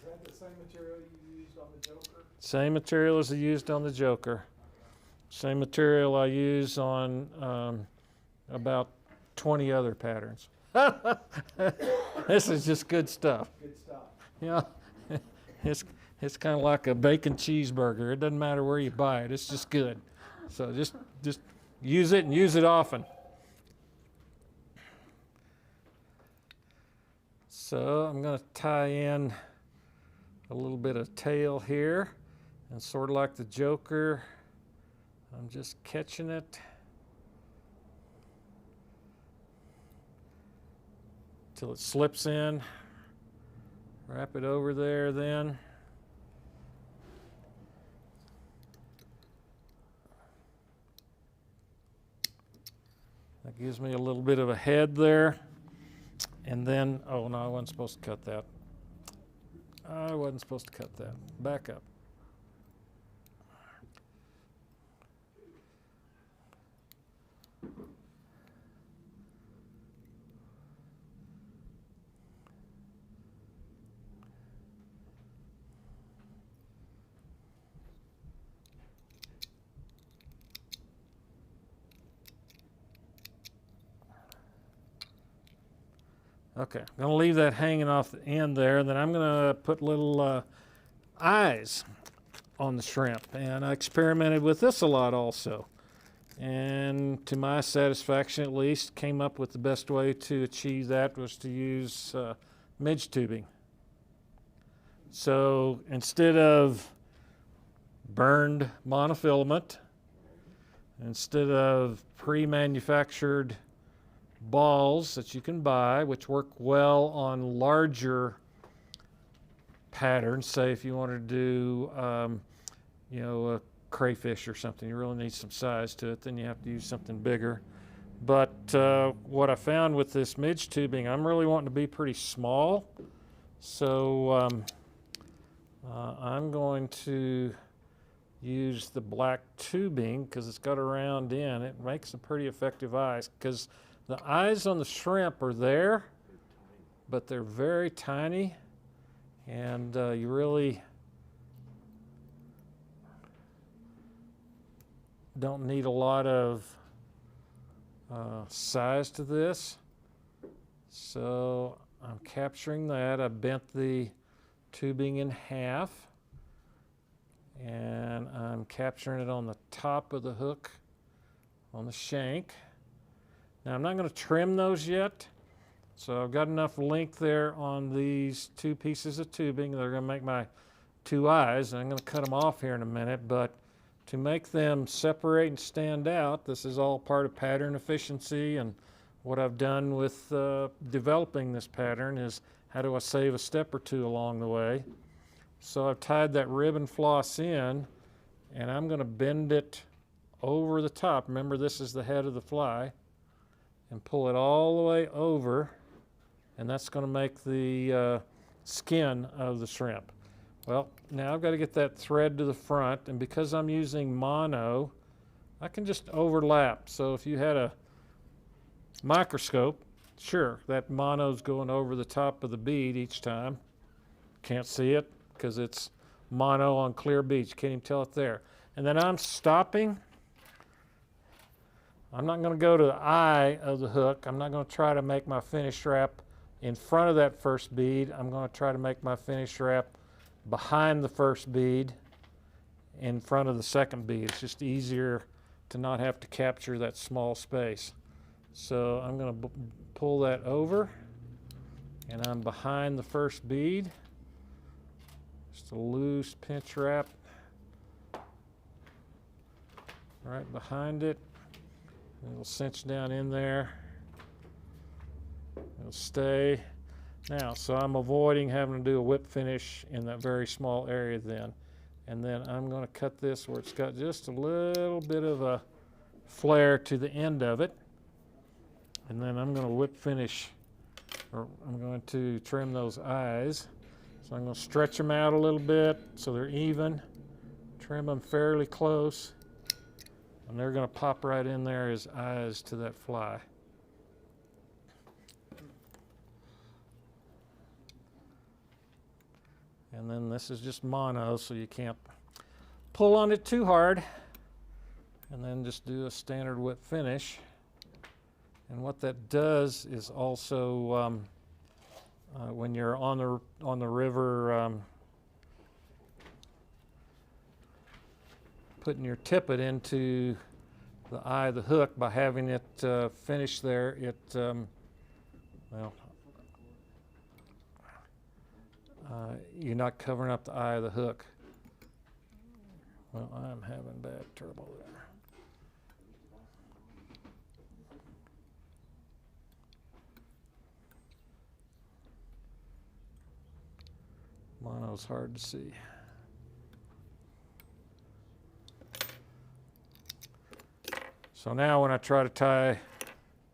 Is that the same material you used on the Joker? Same material as I used on the Joker. Same material I use on about 20 other patterns. This is just good stuff. Good stuff. Yeah, it's kind of like a bacon cheeseburger. It doesn't matter where you buy it. It's just good. So just use it and use it often. So I'm going to tie in a little bit of tail here, and sort of like the Joker, I'm just catching it till it slips in. Wrap it over there then. That gives me a little bit of a head there. And then, oh no, I wasn't supposed to cut that. I wasn't supposed to cut that. Back up. Okay, I'm going to leave that hanging off the end there. Then I'm going to put little eyes on the shrimp. And I experimented with this a lot also. And to my satisfaction at least, came up with the best way to achieve that was to use midge tubing. So instead of burned monofilament, instead of pre-manufactured balls that you can buy, which work well on larger patterns. Say if you wanted to do, you know, a crayfish or something, you really need some size to it, then you have to use something bigger. But what I found with this midge tubing, I'm really wanting to be pretty small. So I'm going to use the black tubing because it's got a round end. It makes a pretty effective eyes, because the eyes on the shrimp are there, but they're very tiny, and you really don't need a lot of size to this. So I'm capturing that. I bent the tubing in half, and I'm capturing it on the top of the hook on the shank. Now I'm not going to trim those yet, so I've got enough length there on these two pieces of tubing. They're going to make my two eyes, and I'm going to cut them off here in a minute, but to make them separate and stand out, this is all part of pattern efficiency, and what I've done with developing this pattern is how do I save a step or two along the way. So I've tied that ribbon floss in, and I'm going to bend it over the top. Remember, this is the head of the fly. And pull it all the way over, and that's going to make the skin of the shrimp. Well, now I've got to get that thread to the front, and because I'm using mono, I can just overlap. So if you had a microscope, sure, that mono's going over the top of the bead each time. Can't see it because it's mono on clear beads. You can't even tell it there. And then I'm stopping. I'm not going to go to the eye of the hook. I'm not going to try to make my finish wrap in front of that first bead. I'm going to try to make my finish wrap behind the first bead in front of the second bead. It's just easier to not have to capture that small space. So I'm going to pull that over, and I'm behind the first bead. Just a loose pinch wrap right behind it. It'll cinch down in there. It'll stay. Now, so I'm avoiding having to do a whip finish in that very small area then. And then I'm going to cut this where it's got just a little bit of a flare to the end of it. And then I'm going to whip finish, or I'm going to trim those eyes. So I'm going to stretch them out a little bit so they're even, trim them fairly close. And they're going to pop right in there as eyes to that fly. And then this is just mono, so you can't pull on it too hard. And then just do a standard whip finish. And what that does is also, when you're on the river, putting your tippet into the eye of the hook by having it finish there, well, you're not covering up the eye of the hook. Well, I'm having bad trouble there. Mono's hard to see. So now when I try to tie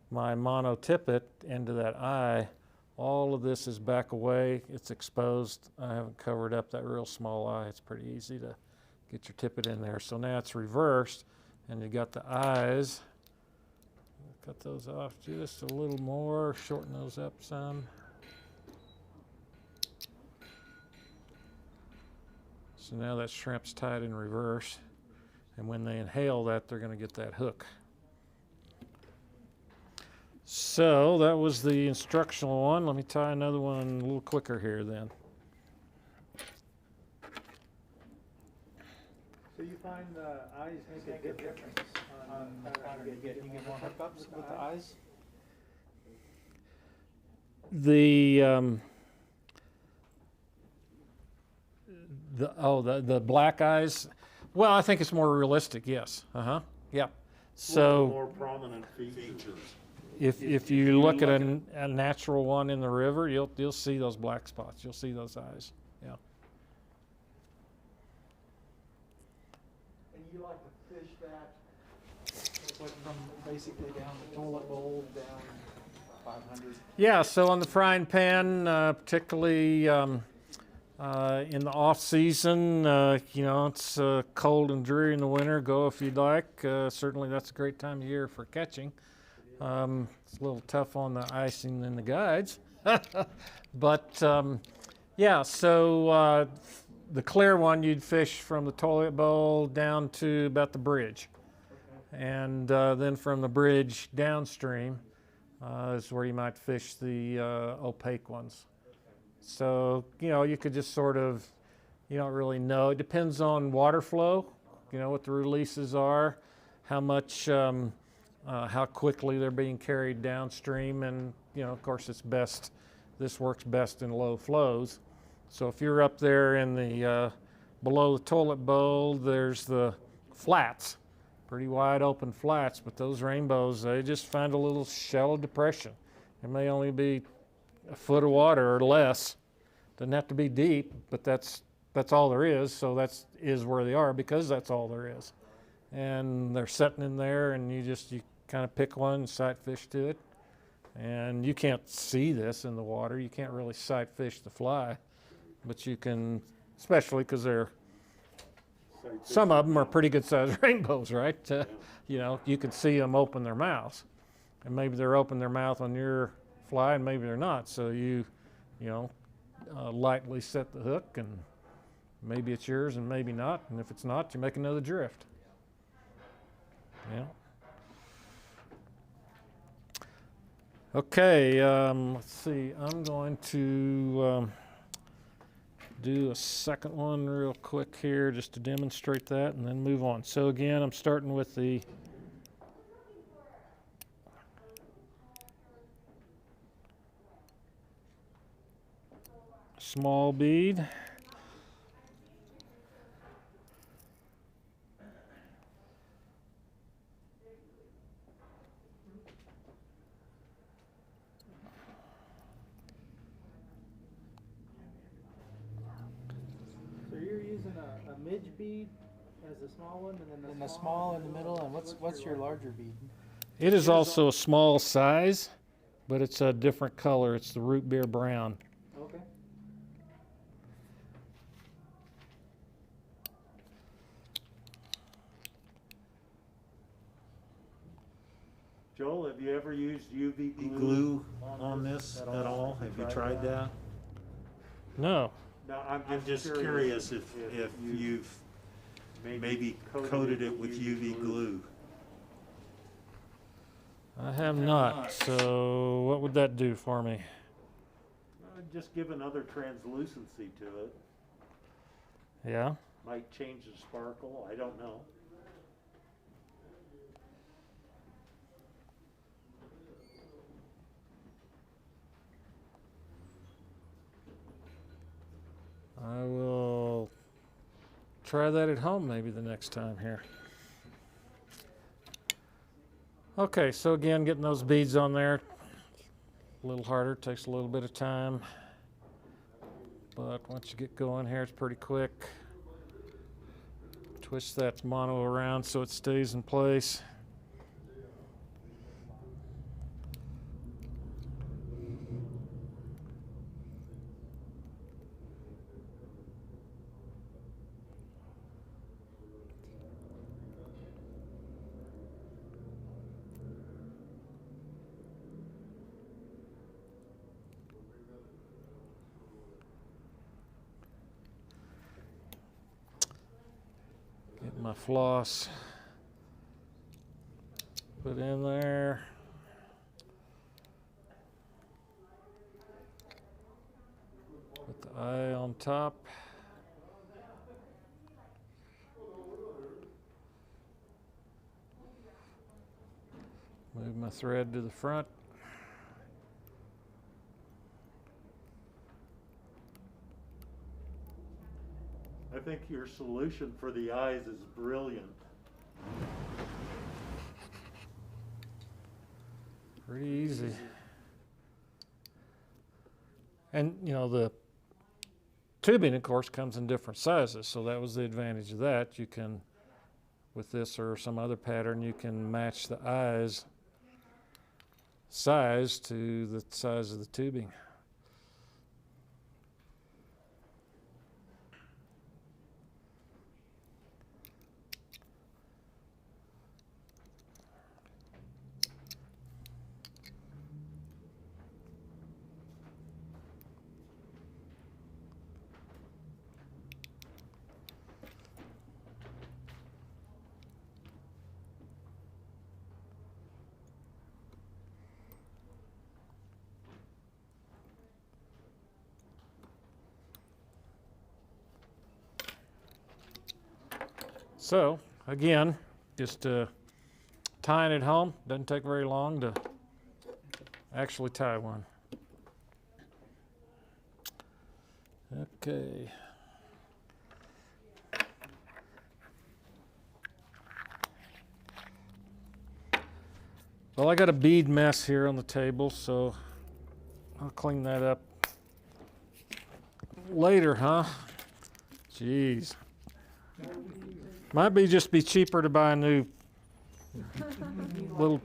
my mono tippet into that eye, all of this is back away. It's exposed. I haven't covered up that real small eye. It's pretty easy to get your tippet in there. So now it's reversed, and you got the eyes. Cut those off just a little more, shorten those up some. So now that shrimp's tied in reverse, and when they inhale that, they're going to get that hook. So that was the instructional one. Let me tie another one a little quicker here then. So you find the eyes make a difference on pattern you get more hookups with the eyes? The black eyes. Well, I think it's more realistic. Yes. Yeah. So more prominent features. If you look at a natural one in the river, you'll see those black spots. You'll see those eyes. Yeah. And you like to fish that from basically down the toilet bowl down 500? Yeah. So on the frying pan, particularly in the off season, it's cold and dreary in the winter. Go if you'd like. Certainly, that's a great time of year for catching. It's a little tough on the icing and the guides, but yeah. So the clear one, you'd fish from the toilet bowl down to about the bridge, and then from the bridge downstream is where you might fish the opaque ones. So, you could just sort of, you don't really know. It depends on water flow, what the releases are, how much, how quickly they're being carried downstream. And, of course, this works best in low flows. So if you're up there in the, below the toilet bowl, there's the flats, pretty wide open flats, but those rainbows, they just find a little shallow depression. It may only be a foot of water or less. Doesn't have to be deep, but that's all there is. So that is where they are because that's all there is. And they're sitting in there, and you kind of pick one and sight fish to it. And you can't see this in the water. You can't really sight fish the fly, but you can, especially because some of them are pretty good sized rainbows, right? You can see them open their mouths, and maybe they're opening their mouth on your fly, and maybe they're not. So you lightly set the hook, and maybe it's yours and maybe not. And if it's not, you make another drift. Yeah. Okay, let's see. I'm going to do a second one real quick here just to demonstrate that and then move on. So again, I'm starting with the small bead. So you're using a midge bead as the small one, and then the small in the middle, and what's your larger bead? It is also a small size, but it's a different color. It's the root beer brown. Okay. Joel, have you ever used UV glue on this at all? Have you tried that? No. No, I'm just curious if you've maybe coated it with UV glue. I have not. So what would that do for me? Just give another translucency to it. Yeah. Might change the sparkle, I don't know. I will try that at home maybe the next time here. Okay, so again, getting those beads on there, a little harder, takes a little bit of time. But once you get going here, it's pretty quick. Twist that mono around so it stays in place. Get my floss put in there. Put the eye on top. Move my thread to the front. I think your solution for the eyes is brilliant. Pretty easy. And you know, the tubing of course comes in different sizes, so that was the advantage of that. You can, with this or some other pattern, you can match the eyes size to the size of the tubing. So again, just tying it home. Doesn't take very long to actually tie one. Okay. Well, I got a bead mess here on the table, so I'll clean that up later, huh? Jeez. Might be just be cheaper to buy a new little.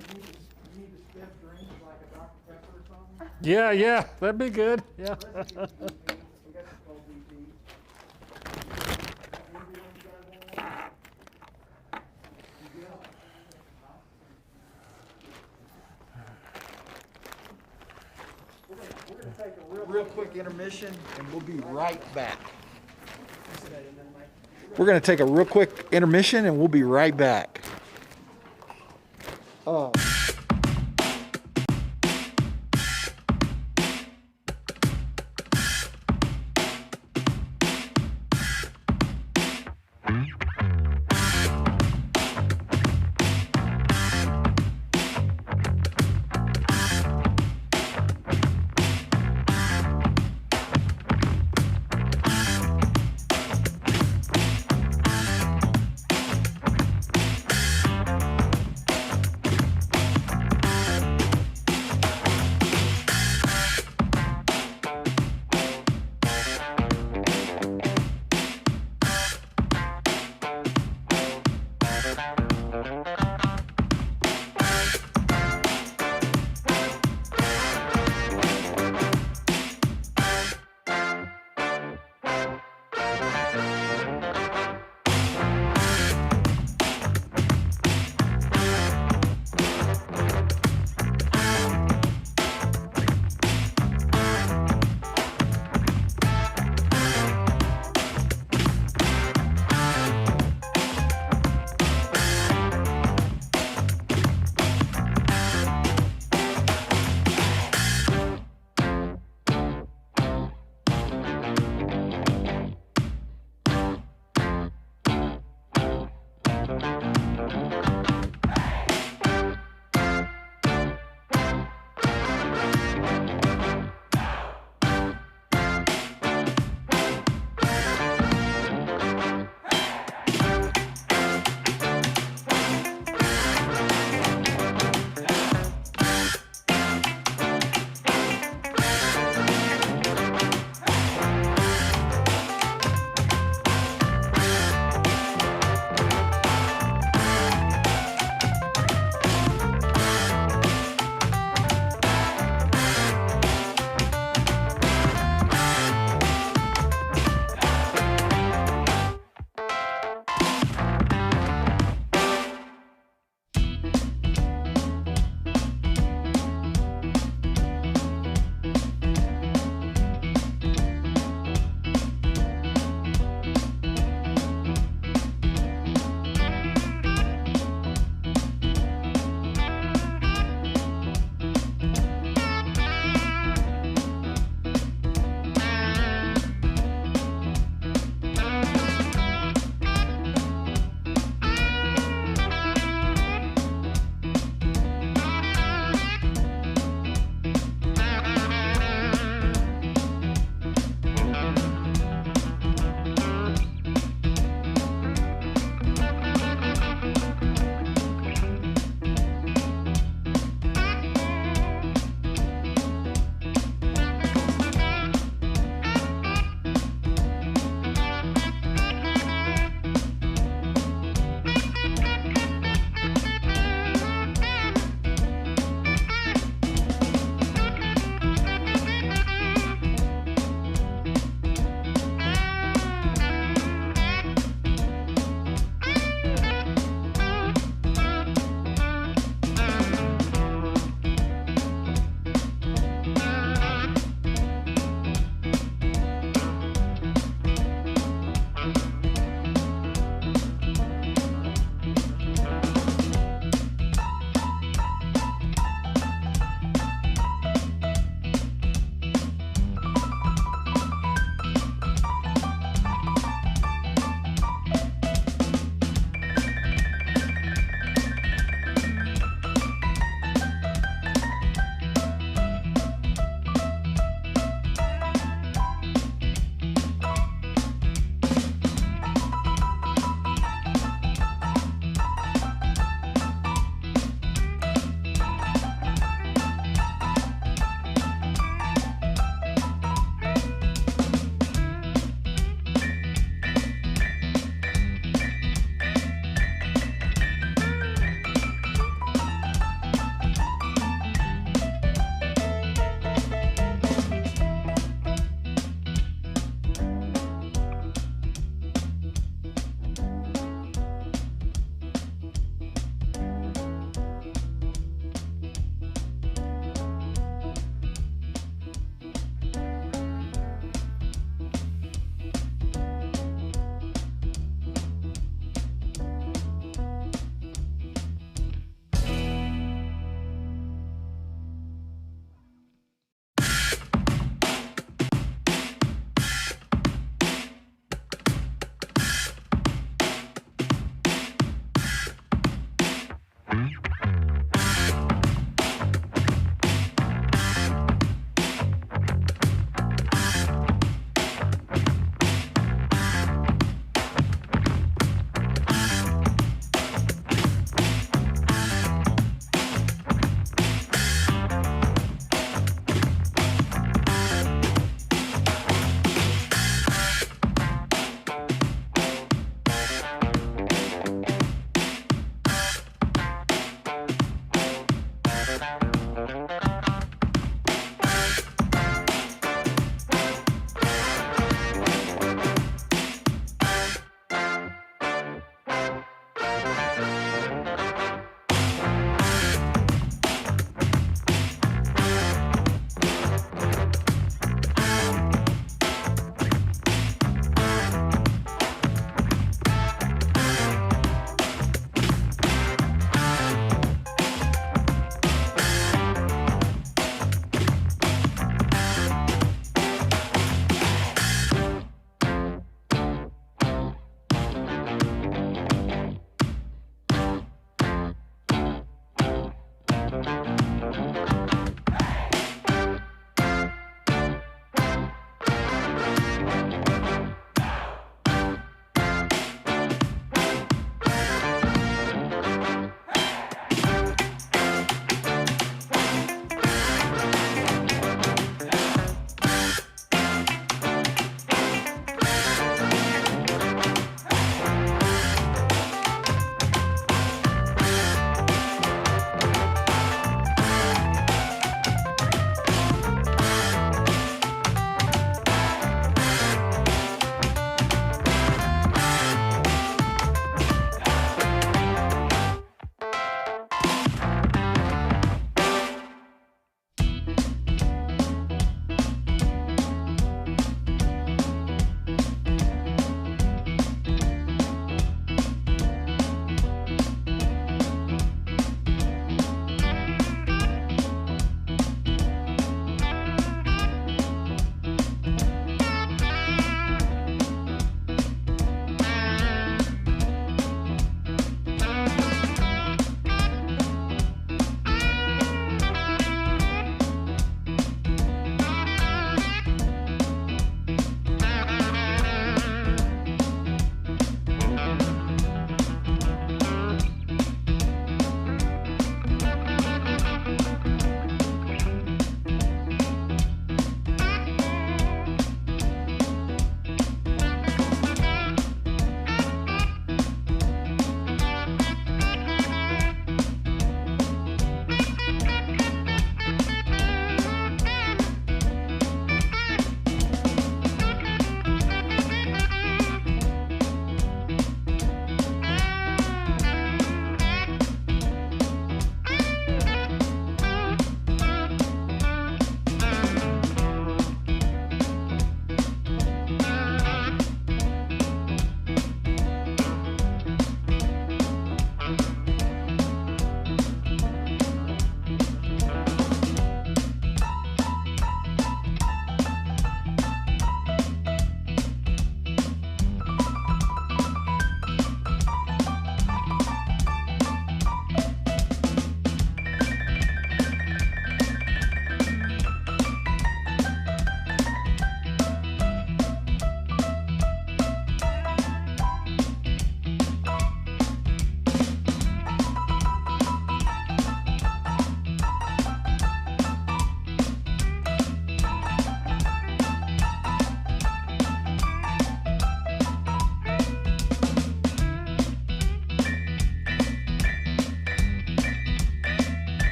Yeah, that'd be good. Yeah. Real quick intermission, and we'll be right back. We're going to take a real quick intermission, and we'll be right back.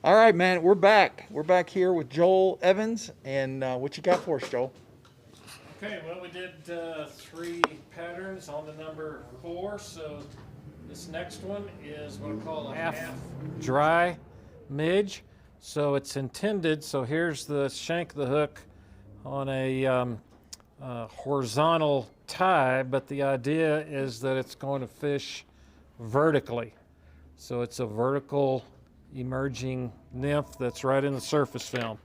All right, man, we're back. We're back here with Joel Evans, and what you got for us, Joel? Okay, well, we did 3 patterns on the number 4, so this next one is what I call a half dry midge. So it's intended, so here's the shank of the hook on a horizontal tie, but the idea is that it's going to fish vertically. So it's a vertical emerging nymph that's right in the surface film.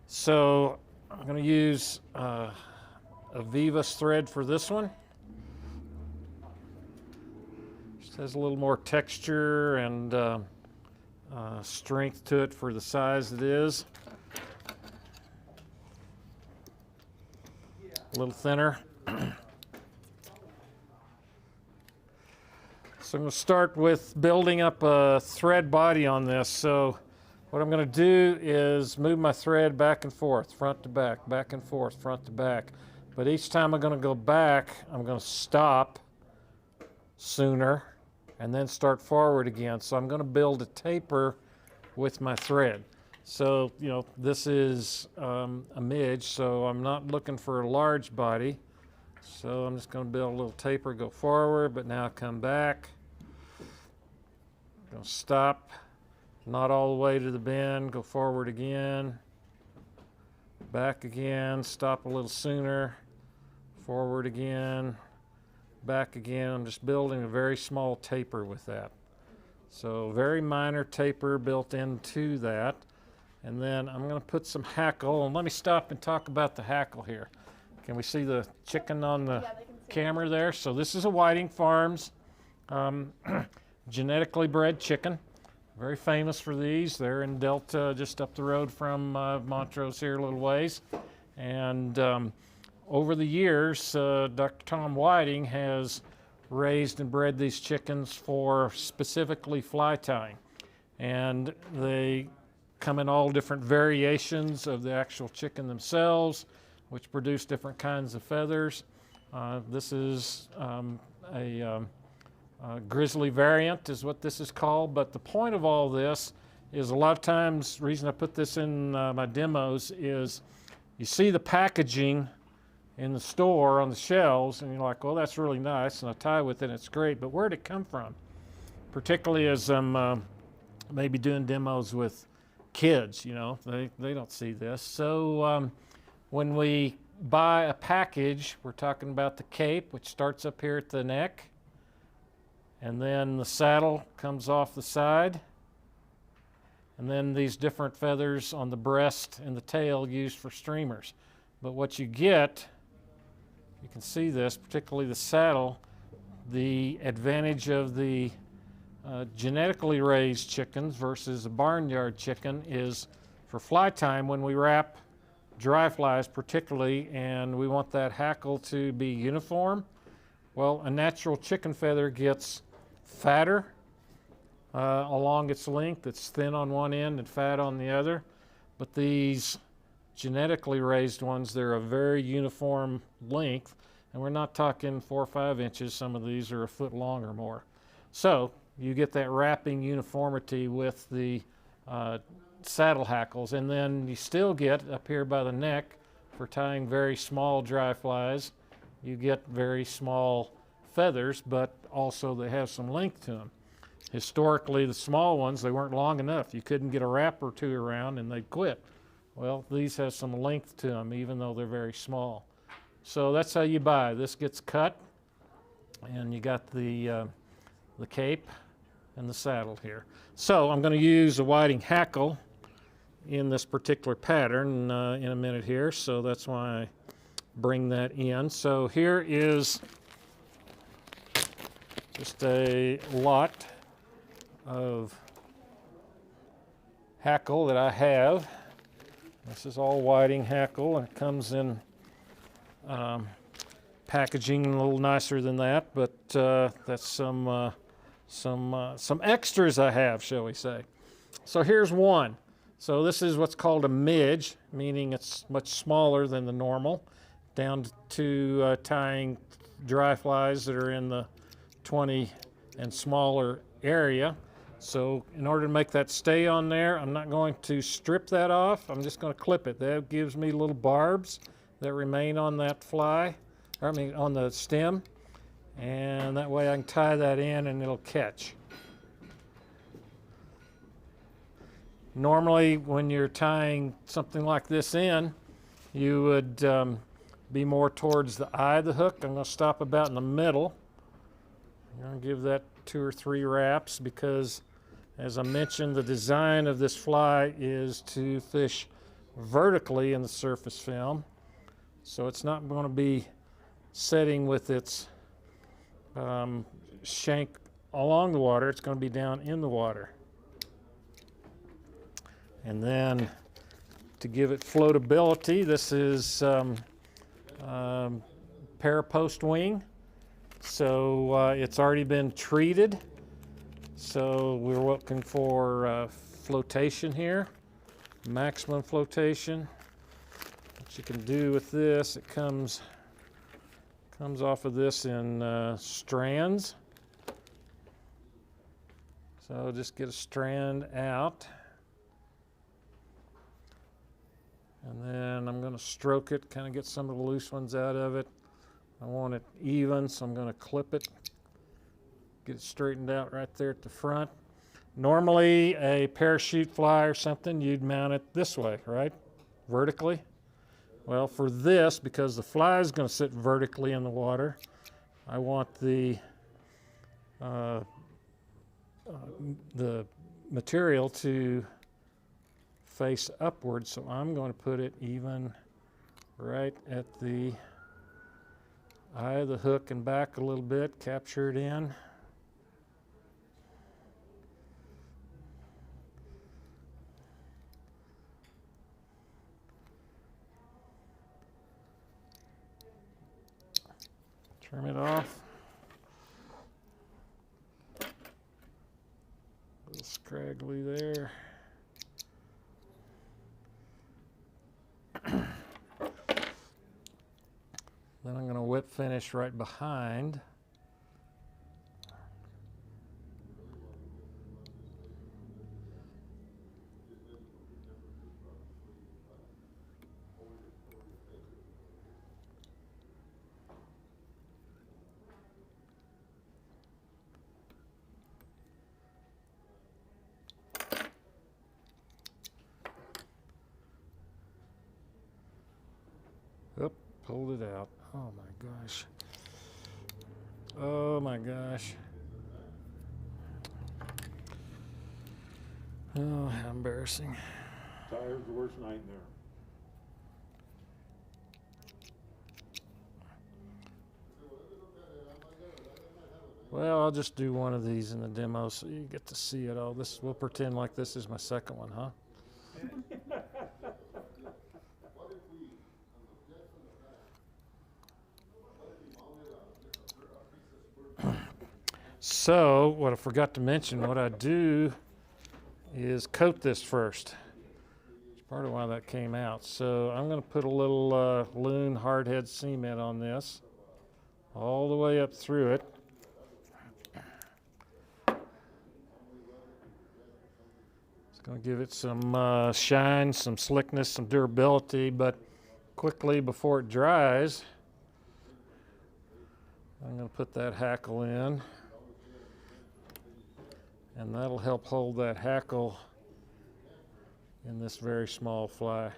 So I'm going to use a Vevus thread for this one. Just has a little more texture and strength to it for the size it is. A little thinner. So I'm going to start with building up a thread body on this. So what I'm going to do is move my thread back and forth, front to back, back and forth, front to back. But each time I'm going to go back, I'm going to stop sooner and then start forward again. So I'm going to build a taper with my thread. So, you know, this is a midge, so I'm not looking for a large body. So I'm just going to build a little taper, go forward, but now come back. Go stop, not all the way to the bend, go forward again, back again, stop a little sooner, forward again, back again. I'm just building a very small taper with that. So very minor taper built into that. And then I'm going to put some hackle, and let me stop and talk about the hackle here. Can we see the chicken on the camera there? So this is a Whiting Farms genetically bred chicken. Very famous for these. They're in Delta, just up the road from Montrose here a little ways. And over the years, Dr. Tom Whiting has raised and bred these chickens for specifically fly tying. And they come in all different variations of the actual chicken themselves, which produce different kinds of feathers. This is a grizzly variant is what this is called, but the point of all this is a lot of times, the reason I put this in my demos is you see the packaging in the store on the shelves and you're like, well, that's really nice, and I tie with it and it's great, but where'd it come from? Particularly as I'm maybe doing demos with kids, you know, they don't see this. So when we buy a package, we're talking about the cape, which starts up here at the neck, and then the saddle comes off the side, and then these different feathers on the breast and the tail used for streamers. But what you get, you can see this, particularly the saddle, the advantage of the genetically raised chickens versus a barnyard chicken is for fly time when we wrap dry flies particularly, and we want that hackle to be uniform. Well, a natural chicken feather gets fatter along its length. It's thin on one end and fat on the other. But these genetically raised ones, they're a very uniform length, and we're not talking 4 or 5 inches. Some of these are a foot long or more. So you get that wrapping uniformity with the saddle hackles, and then you still get up here by the neck for tying very small dry flies. You get very small feathers, but also they have some length to them. Historically, the small ones, they weren't long enough. You couldn't get a wrap or two around and they'd quit. Well, these have some length to them, even though they're very small. So that's how you buy. This gets cut, and you got the cape and the saddle here. So I'm going to use a Whiting hackle in this particular pattern in a minute here, so that's why I bring that in. So here is just a lot of hackle that I have. This is all Whiting hackle, and it comes in packaging a little nicer than that, but that's some extras I have, shall we say. So here's one. So this is what's called a midge, meaning it's much smaller than the normal, down to tying dry flies that are in the 20 and smaller area. So in order to make that stay on there, I'm not going to strip that off. I'm just going to clip it. That gives me little barbs that remain on that fly, or I mean on the stem, and that way I can tie that in and it'll catch. Normally when you're tying something like this in, you would be more towards the eye of the hook. I'm going to stop about in the middle. I'm going to give that 2 or 3 wraps because, as I mentioned, the design of this fly is to fish vertically in the surface film. So it's not going to be setting with its shank along the water. It's going to be down in the water. And then to give it floatability, this is parapost wing. So it's already been treated. So we're looking for flotation here, maximum flotation. What you can do with this, it comes off of this in strands. So just get a strand out. And then I'm going to stroke it, kind of get some of the loose ones out of it. I want it even, so I'm going to clip it, get it straightened out right there at the front. Normally, a parachute fly or something, you'd mount it this way, right? Vertically. Well, for this, because the fly is going to sit vertically in the water, I want the material to face upward, so I'm going to put it even right at the eye of the hook and back a little bit, capture it in. Trim it off. A little scraggly there. Then I'm going to whip finish right behind. Oop, pulled it out. Oh my gosh. Oh my gosh. Oh, how embarrassing. Tire's the worst nightmare. Well, I'll just do one of these in the demo so you get to see it all. This, we'll pretend like this is my second one, huh? So, what I forgot to mention, what I do is coat this first. It's part of why that came out. So I'm going to put a little Loon hardhead cement on this, all the way up through it. It's going to give it some shine, some slickness, some durability, but quickly before it dries, I'm going to put that hackle in. And that'll help hold that hackle in this very small fly.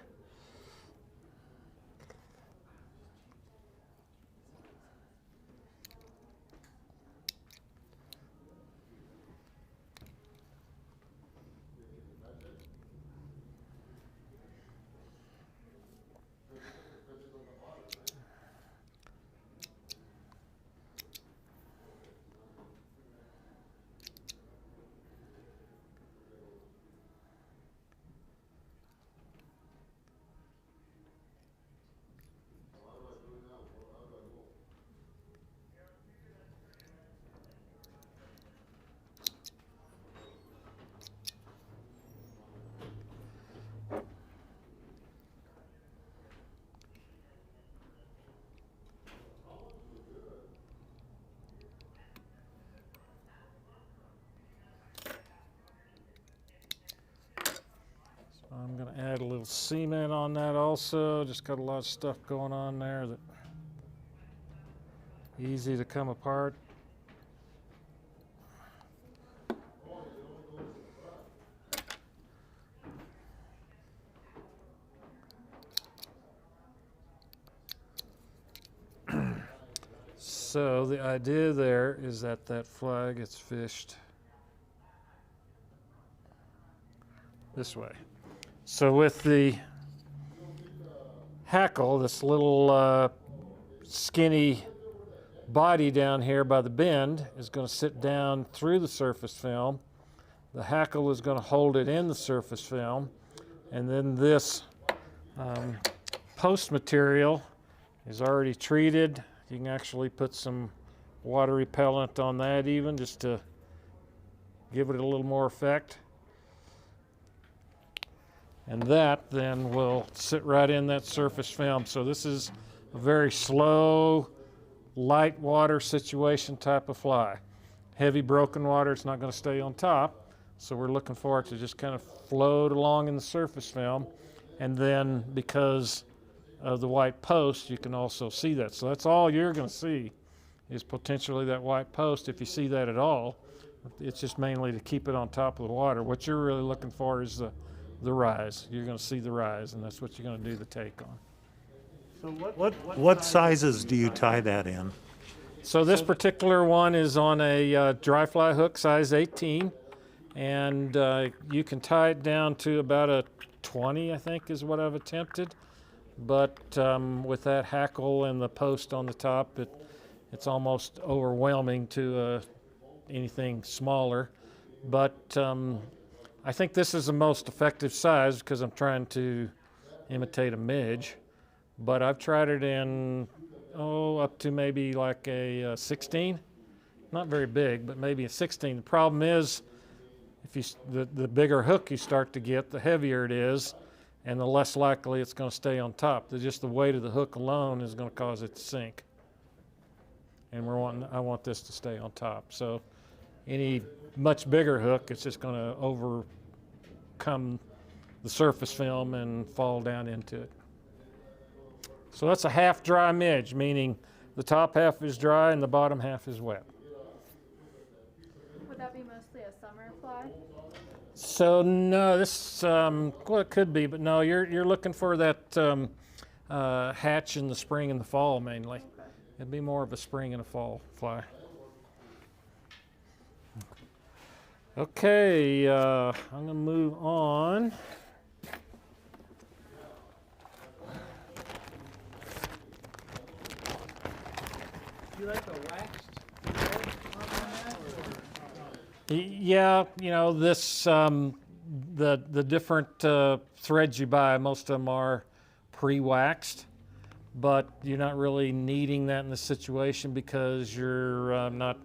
I'm going to add a little cement on that also. Just got a lot of stuff going on there that easy to come apart. So the idea there is that that fly gets fished this way. So with the hackle, this little skinny body down here by the bend is going to sit down through the surface film. The hackle is going to hold it in the surface film. And then this post material is already treated. You can actually put some water repellent on that even, just to give it a little more effect. And that then will sit right in that surface film. So this is a very slow, light water situation type of fly. Heavy broken water, it's not going to stay on top. So we're looking for it to just kind of float along in the surface film. And then because of the white post, you can also see that. So that's all you're going to see is potentially that white post. If you see that at all, it's just mainly to keep it on top of the water. What you're really looking for is the rise. You're going to see the rise, and that's what you're going to do the take on. So what sizes do you tie that in? So this particular one is on a dry fly hook, size 18, and you can tie it down to about a 20, I think, is what I've attempted. But with that hackle and the post on the top, it's almost overwhelming to anything smaller. But I think this is the most effective size because I'm trying to imitate a midge. But I've tried it in, up to maybe like a 16. Not very big, but maybe a 16. The problem is, if the bigger hook you start to get, the heavier it is, and the less likely it's going to stay on top. Just the weight of the hook alone is going to cause it to sink. And I want this to stay on top. So any much bigger hook, it's just going to overcome the surface film and fall down into it. So that's a half dry midge, meaning the top half is dry and the bottom half is wet. Would that be mostly a summer fly? So no, this well, it could be, but no, you're looking for that hatch in the spring and the fall mainly. Okay. It'd be more of a spring and a fall fly. Okay, I'm gonna move on. Do you like a waxed thread on that, or? Yeah, you know, this the different threads you buy, most of them are pre-waxed, but you're not really needing that in this situation because you're not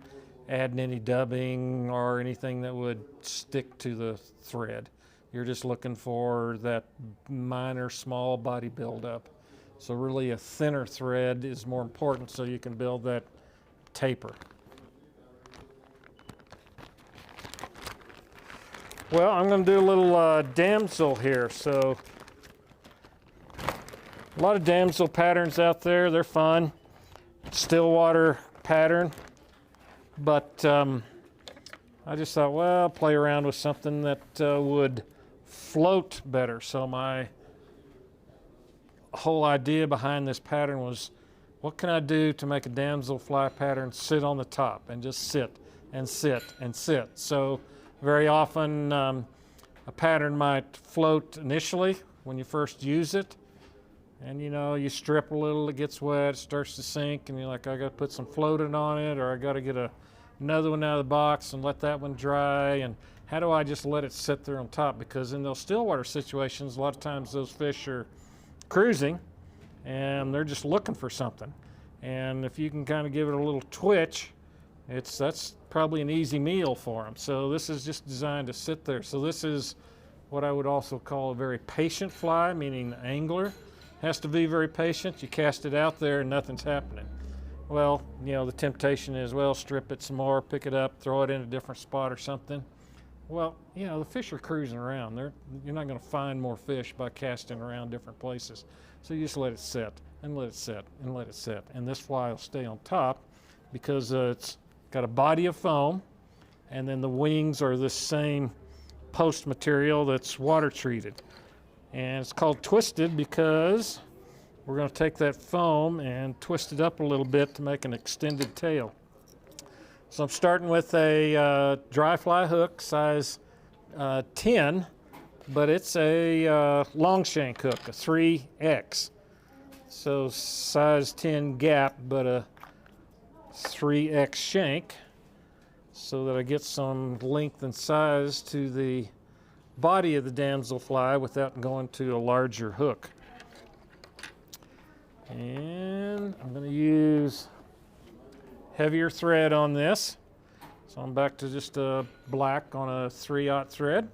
adding any dubbing or anything that would stick to the thread. You're just looking for that minor small body buildup. So really a thinner thread is more important so you can build that taper. Well, I'm going to do a little damsel here. So a lot of damsel patterns out there. They're fun. Still water pattern. But I just thought, well, play around with something that would float better. So my whole idea behind this pattern was, what can I do to make a damsel fly pattern sit on the top and just sit and sit and sit? So very often a pattern might float initially when you first use it, and you know, you strip a little, it gets wet, it starts to sink, and you're like, I got to put some floatant on it, or I got to get another one out of the box and let that one dry. And how do I just let it sit there on top? Because in those stillwater situations, a lot of times those fish are cruising and they're just looking for something. And if you can kind of give it a little twitch, that's probably an easy meal for them. So this is just designed to sit there. So this is what I would also call a very patient fly, meaning the angler has to be very patient. You cast it out there and nothing's happening. Well, you know, the temptation is, well, strip it some more, pick it up, throw it in a different spot or something. Well, you know, the fish are cruising around. You're not going to find more fish by casting around different places. So you just let it sit and let it sit and let it sit. And this fly will stay on top because it's got a body of foam, and then the wings are this same post material that's water treated. And it's called twisted because we're going to take that foam and twist it up a little bit to make an extended tail. So I'm starting with a dry fly hook, size 10, but it's a long shank hook, a 3X. So size 10 gap, but a 3X shank, so that I get some length and size to the body of the damselfly without going to a larger hook. And I'm going to use heavier thread on this. So I'm back to just a black on a 3/0 thread.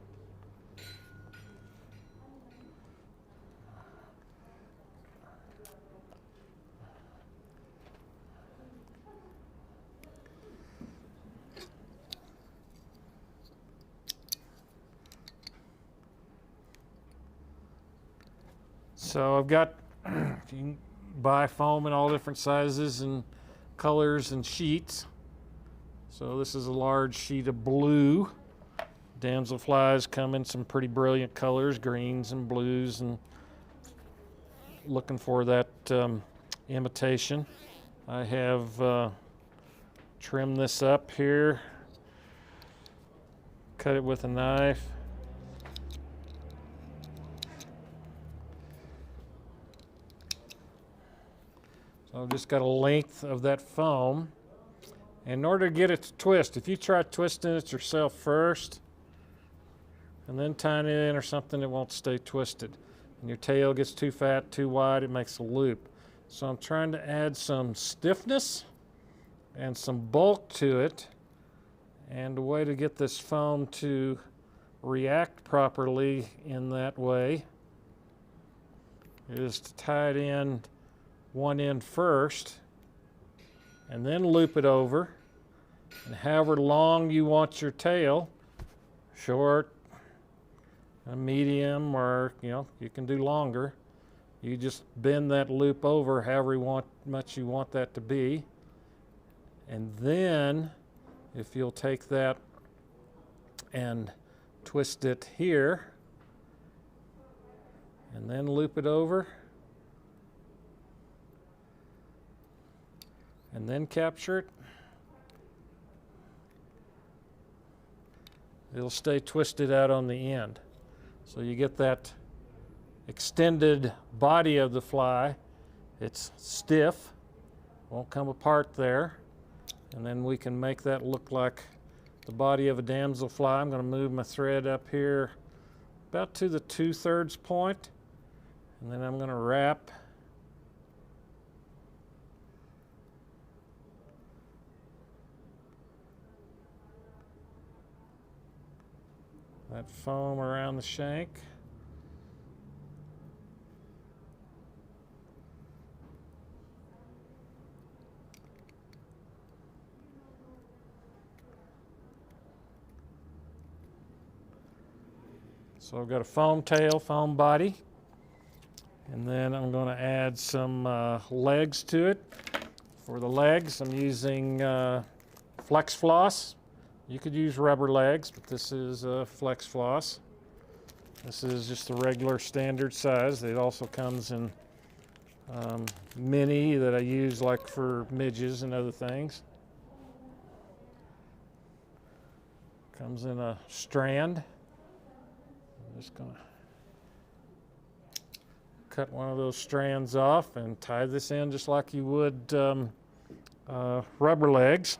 So I've got, you can buy foam in all different sizes and colors and sheets. So this is a large sheet of blue. Damselflies come in some pretty brilliant colors, greens and blues, and looking for that imitation. I have trimmed this up here, cut it with a knife. So I've just got a length of that foam. In order to get it to twist, if you try twisting it yourself first and then tying it in or something, it won't stay twisted. And your tail gets too fat, too wide, it makes a loop. So I'm trying to add some stiffness and some bulk to it. And the way to get this foam to react properly in that way is to tie it in one end first and then loop it over, and however long you want your tail, short, a medium, or you can do longer, you just bend that loop over however much you want that to be. And then if you'll take that and twist it here and then loop it over and then capture it, it'll stay twisted out on the end. So you get that extended body of the fly. It's stiff, won't come apart there. And then we can make that look like the body of a damselfly. I'm going to move my thread up here about to the 2/3 point, and then I'm going to wrap that foam around the shank. So I've got a foam tail, foam body, and then I'm going to add some legs to it. For the legs, I'm using flex floss. You could use rubber legs, but this is flex floss. This is just the regular standard size. It also comes in mini that I use like for midges and other things. Comes in a strand. I'm just going to cut one of those strands off and tie this in just like you would rubber legs.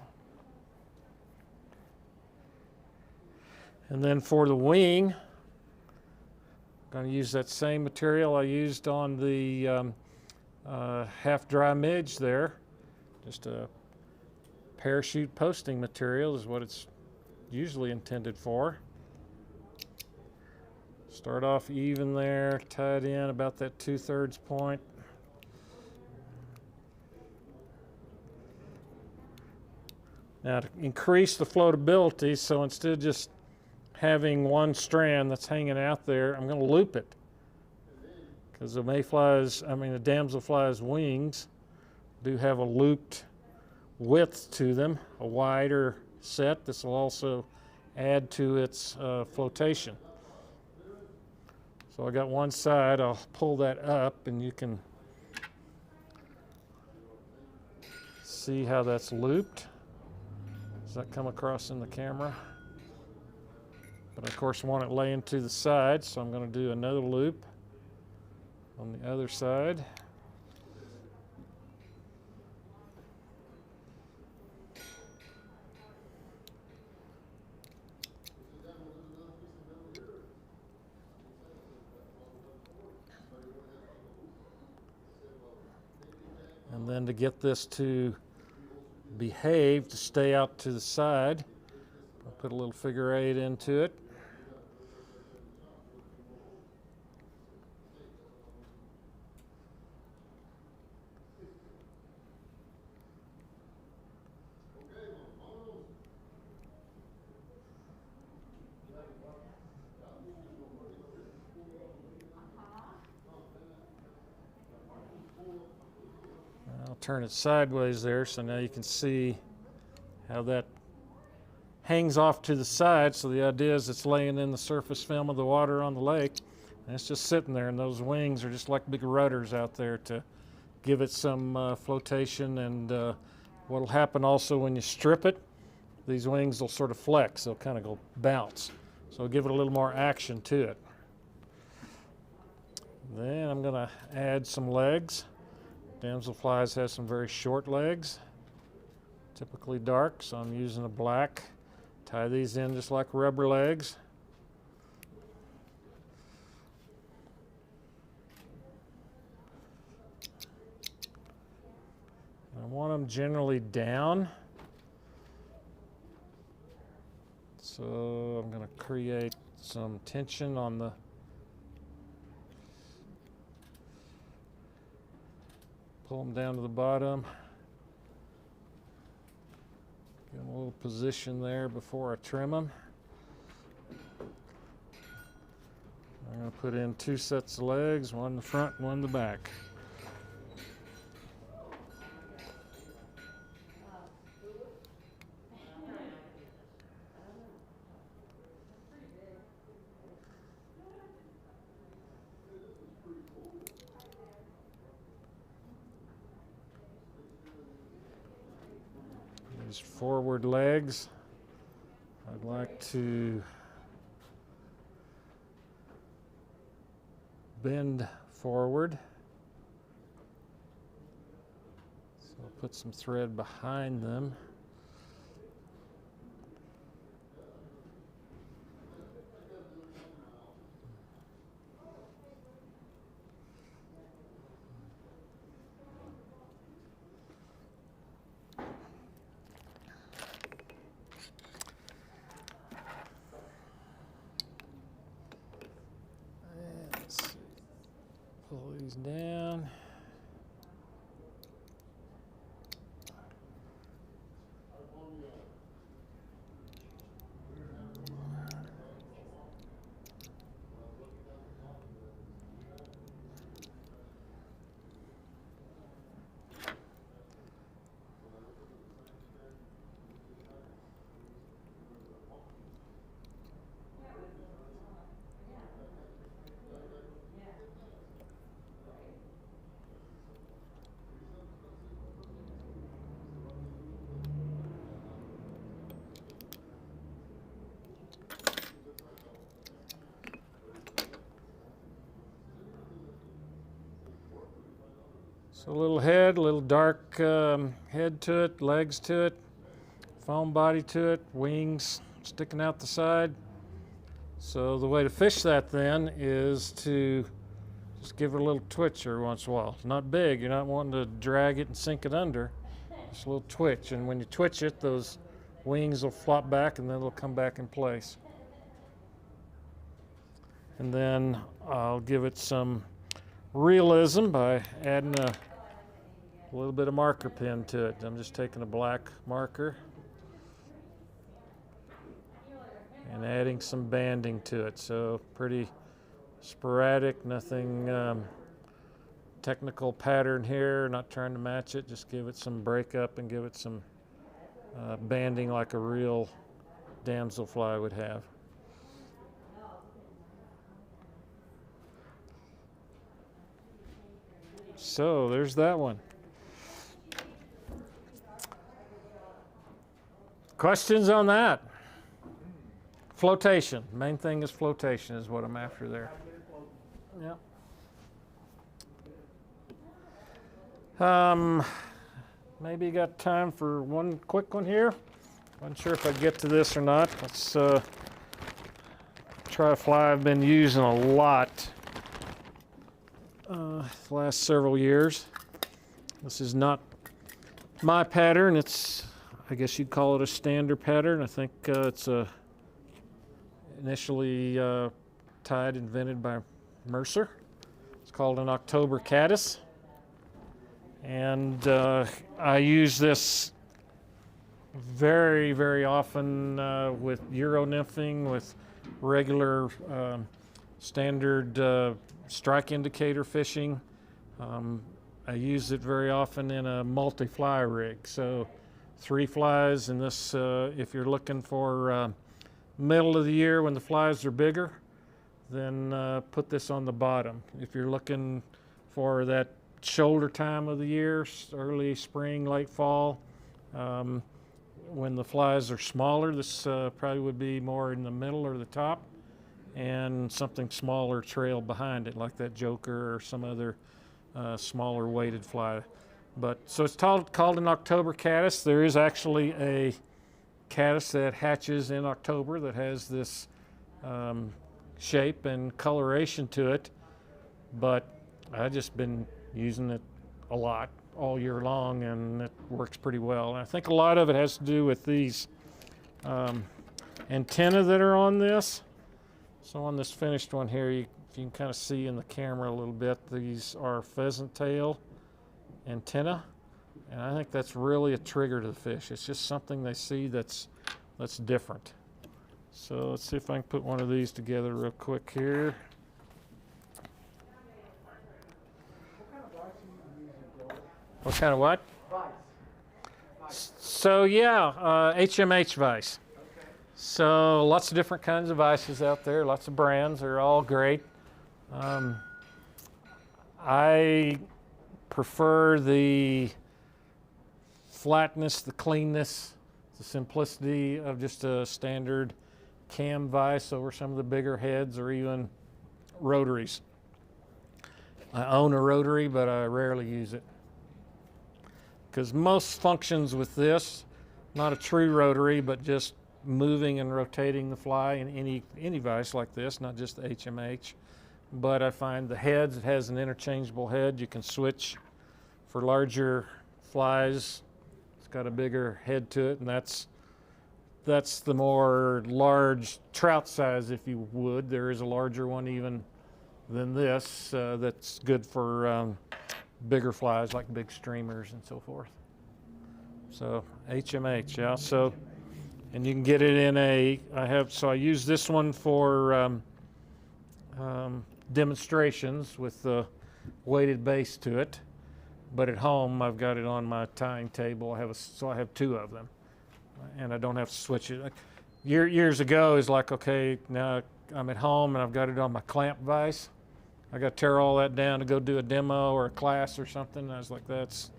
And then for the wing, I'm going to use that same material I used on the half dry midge there. Just a parachute posting material is what it's usually intended for. Start off even there, tie it in about that 2/3 point. Now to increase the floatability, so instead of just having one strand that's hanging out there, I'm going to loop it. Because the damselfly's wings do have a looped width to them, a wider set. This will also add to its flotation. So I got one side, I'll pull that up and you can see how that's looped. Does that come across in the camera? But of course I want it laying to the side, so I'm going to do another loop on the other side. And then to get this to behave, to stay out to the side, I'll put a little figure 8 into it. I'll turn it sideways there so now you can see how that hangs off to the side. So the idea is it's laying in the surface film of the water on the lake, and it's just sitting there, and those wings are just like big rudders out there to give it some flotation. And what'll happen also when you strip it, these wings will sort of flex, they'll kind of go bounce, so give it a little more action to it. Then I'm going to add some legs. Damselflies have some very short legs, typically dark, so I'm using a black. Tie these in just like rubber legs. I want them generally down, so I'm going to create some tension on the pull them down to the bottom. Give them a little position there before I trim them. I'm going to put in 2 sets of legs, one in the front, one in the back. These forward legs, I'd like to bend forward. So I'll put some thread behind them. Pull these down. So a little head, a little dark head to it, legs to it, foam body to it, wings sticking out the side. So the way to fish that then is to just give it a little twitch every once in a while. It's not big, you're not wanting to drag it and sink it under. Just a little twitch, and when you twitch it, those wings will flop back and then they'll come back in place. And then I'll give it some realism by adding a little bit of marker pen to it. I'm just taking a black marker and adding some banding to it. So pretty sporadic, nothing technical pattern here, not trying to match it, just give it some breakup and give it some banding like a real damselfly would have. So there's that one. Questions on that? Flotation. Main thing is flotation is what I'm after there. Yeah. Maybe you got time for one quick one here. I'm not sure if I get to this or not. Let's try a fly I've been using a lot the last several years. This is not my pattern. It's, I guess you'd call it a standard pattern. I think it's initially tied, invented by Mercer. It's called an October caddis. And I use this very, very often with Euro nymphing, with regular standard strike indicator fishing. I use it very often in a multi-fly rig. So 3 flies in this, if you're looking for middle of the year when the flies are bigger, then put this on the bottom. If you're looking for that shoulder time of the year, early spring, late fall, when the flies are smaller, this probably would be more in the middle or the top, and something smaller trail behind it, like that joker or some other smaller weighted fly. But so it's called an October caddis. There is actually a caddis that hatches in October that has this shape and coloration to it, but I've just been using it a lot all year long, and it works pretty well. And I think a lot of it has to do with these antennae that are on this. So on this finished one here, if you can kind of see in the camera a little bit, these are pheasant tail antenna, and I think that's really a trigger to the fish. It's just something they see that's different. So let's see if I can put one of these together real quick here. What kind of what? Vise. So yeah, HMH vise. Okay. So lots of different kinds of vices out there, lots of brands. They're all great. I prefer the flatness, the cleanness, the simplicity of just a standard cam vise over some of the bigger heads or even rotaries. I own a rotary, but I rarely use it, because most functions with this, not a true rotary, but just moving and rotating the fly in any vise like this, not just the HMH. But I find the heads, it has an interchangeable head. You can switch for larger flies. It's got a bigger head to it, and that's the more large trout size, if you would. There is a larger one even than this that's good for bigger flies like big streamers and so forth. So HMH, yeah. So, and you can get it in I use this one for demonstrations with the weighted base to it. But at home, I've got it on my tying table. So I have 2 of them, and I don't have to switch it. Years ago, it's like, okay, now I'm at home and I've got it on my clamp vise. I got to tear all that down to go do a demo or a class or something. And I was like, it's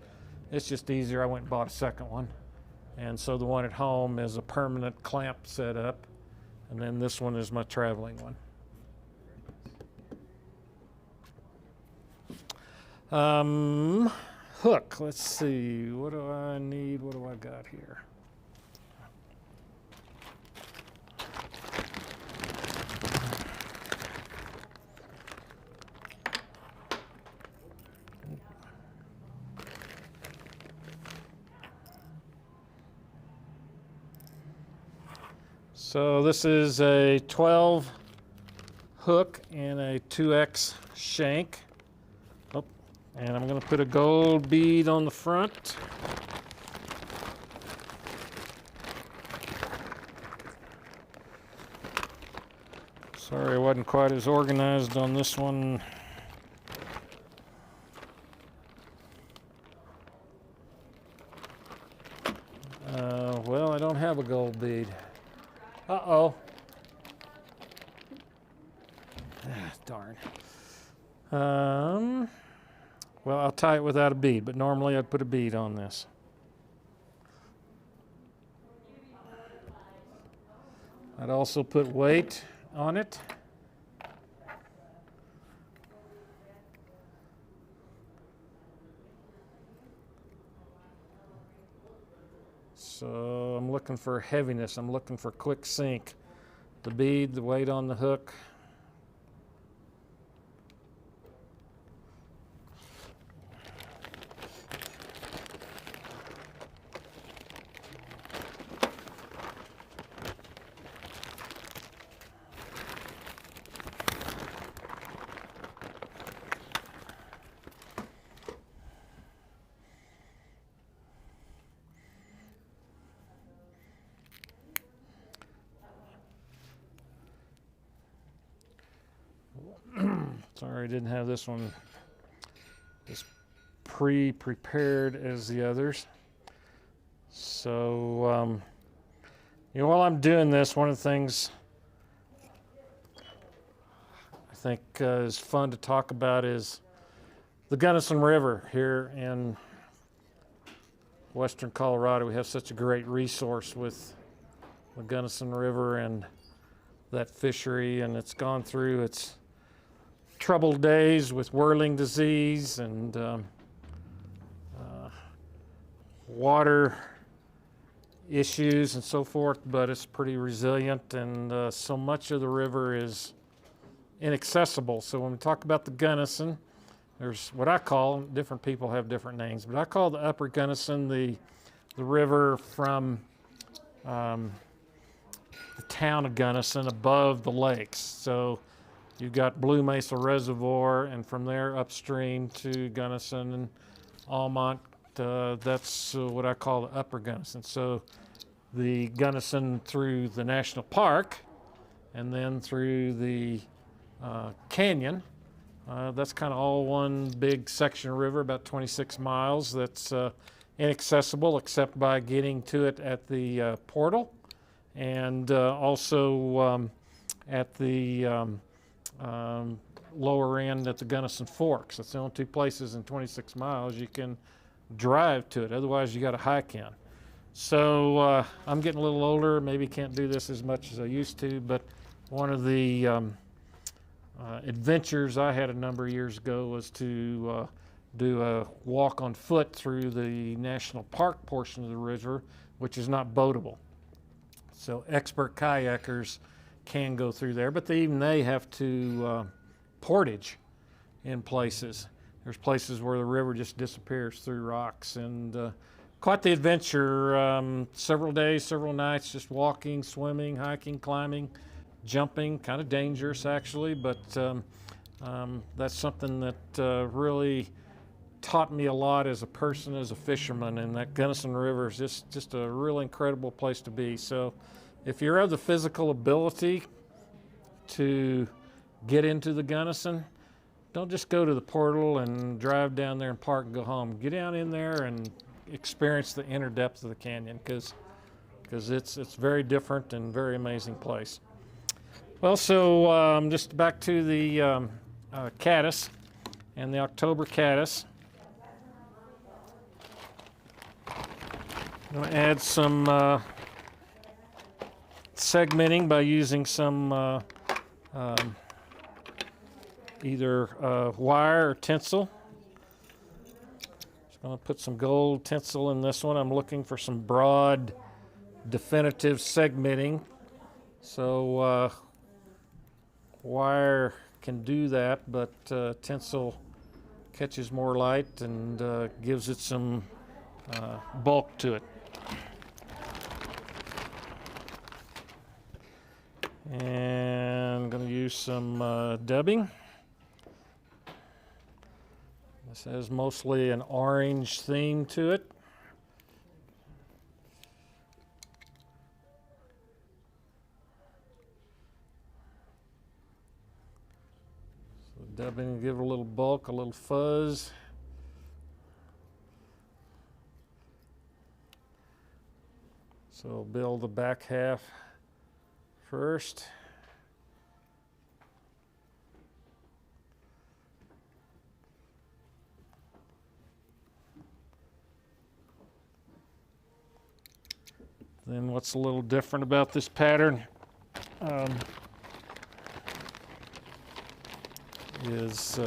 just easier. I went and bought a second one. And so the one at home is a permanent clamp setup. And then this one is my traveling one. Hook, let's see, what do I need? What do I got here? So this is a 12 hook and a 2X shank. Oh, and I'm going to put a gold bead on the front. Sorry, I wasn't quite as organized on this one. Well, I don't have a gold bead. Uh-oh. Darn. Well, I'll tie it without a bead, but normally I'd put a bead on this. I'd also put weight on it. So I'm looking for heaviness. I'm looking for quick sink. The bead, the weight on the hook. Sorry, I didn't have this one as pre-prepared as the others. So, while I'm doing this, one of the things I think is fun to talk about is the Gunnison River here in western Colorado. We have such a great resource with the Gunnison River and that fishery, and it's gone through its troubled days with whirling disease and water issues and so forth, but it's pretty resilient, and so much of the river is inaccessible. So when we talk about the Gunnison, there's what I call, different people have different names, but I call the Upper Gunnison the river from the town of Gunnison above the lakes. So you've got Blue Mesa Reservoir, and from there upstream to Gunnison and Almont, that's what I call the Upper Gunnison. So the Gunnison through the national park and then through the canyon, that's kind of all one big section of river, about 26 miles, that's inaccessible except by getting to it at the portal, and also at the lower end at the Gunnison Forks. That's the only two places in 26 miles you can drive to it. Otherwise, you got to hike in. So I'm getting a little older, maybe can't do this as much as I used to, but one of the adventures I had a number of years ago was to do a walk on foot through the national park portion of the river, which is not boatable. So expert kayakers can go through there, but even they have to portage in places. There's places where the river just disappears through rocks, and quite the adventure. Several days, several nights, just walking, swimming, hiking, climbing, jumping, kind of dangerous actually, but that's something that really taught me a lot as a person, as a fisherman, and that Gunnison River is just a really incredible place to be. So if you're of the physical ability to get into the Gunnison, don't just go to the portal and drive down there and park and go home. Get down in there and experience the inner depth of the canyon, because it's very different and very amazing place. Well, so just back to the caddis and the October caddis. I'm going to add some segmenting by using some either wire or tinsel. Just going to put some gold tinsel in this one. I'm looking for some broad, definitive segmenting. So wire can do that, but tinsel catches more light and gives it some bulk to it. And I'm going to use some dubbing. This has mostly an orange theme to it. So dubbing will give it a little bulk, a little fuzz. So build the back half first. Then what's a little different about this pattern is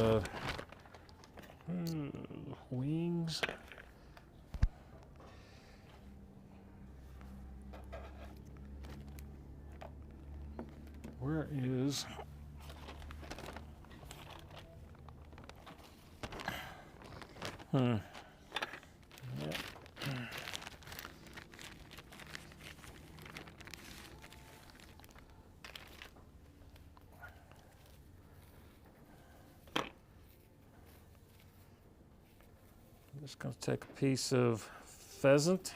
wings. Where is Yep. I'm just going to take a piece of pheasant.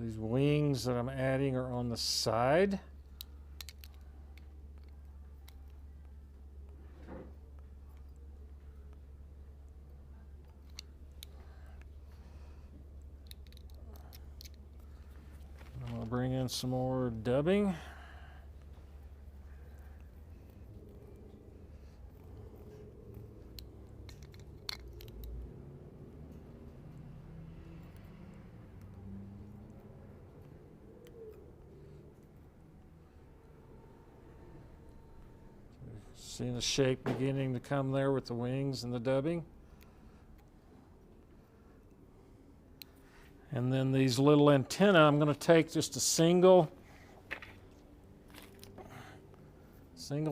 these wings that I'm adding are on the side. I'm going to bring in some more dubbing. Seeing the shape beginning to come there with the wings and the dubbing. And then these little antennae, I'm going to take just a single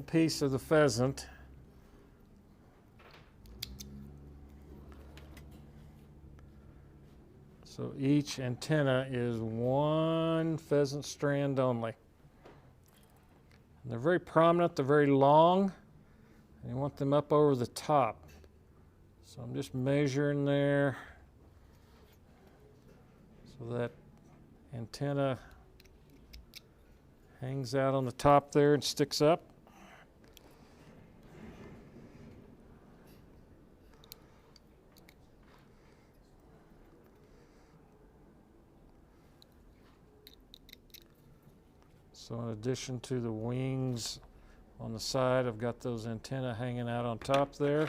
piece of the pheasant. So each antenna is one pheasant strand only. And they're very prominent, they're very long. And you want them up over the top. So I'm just measuring there so that antenna hangs out on the top there and sticks up. So in addition to the wings on the side, I've got those antennae hanging out on top there.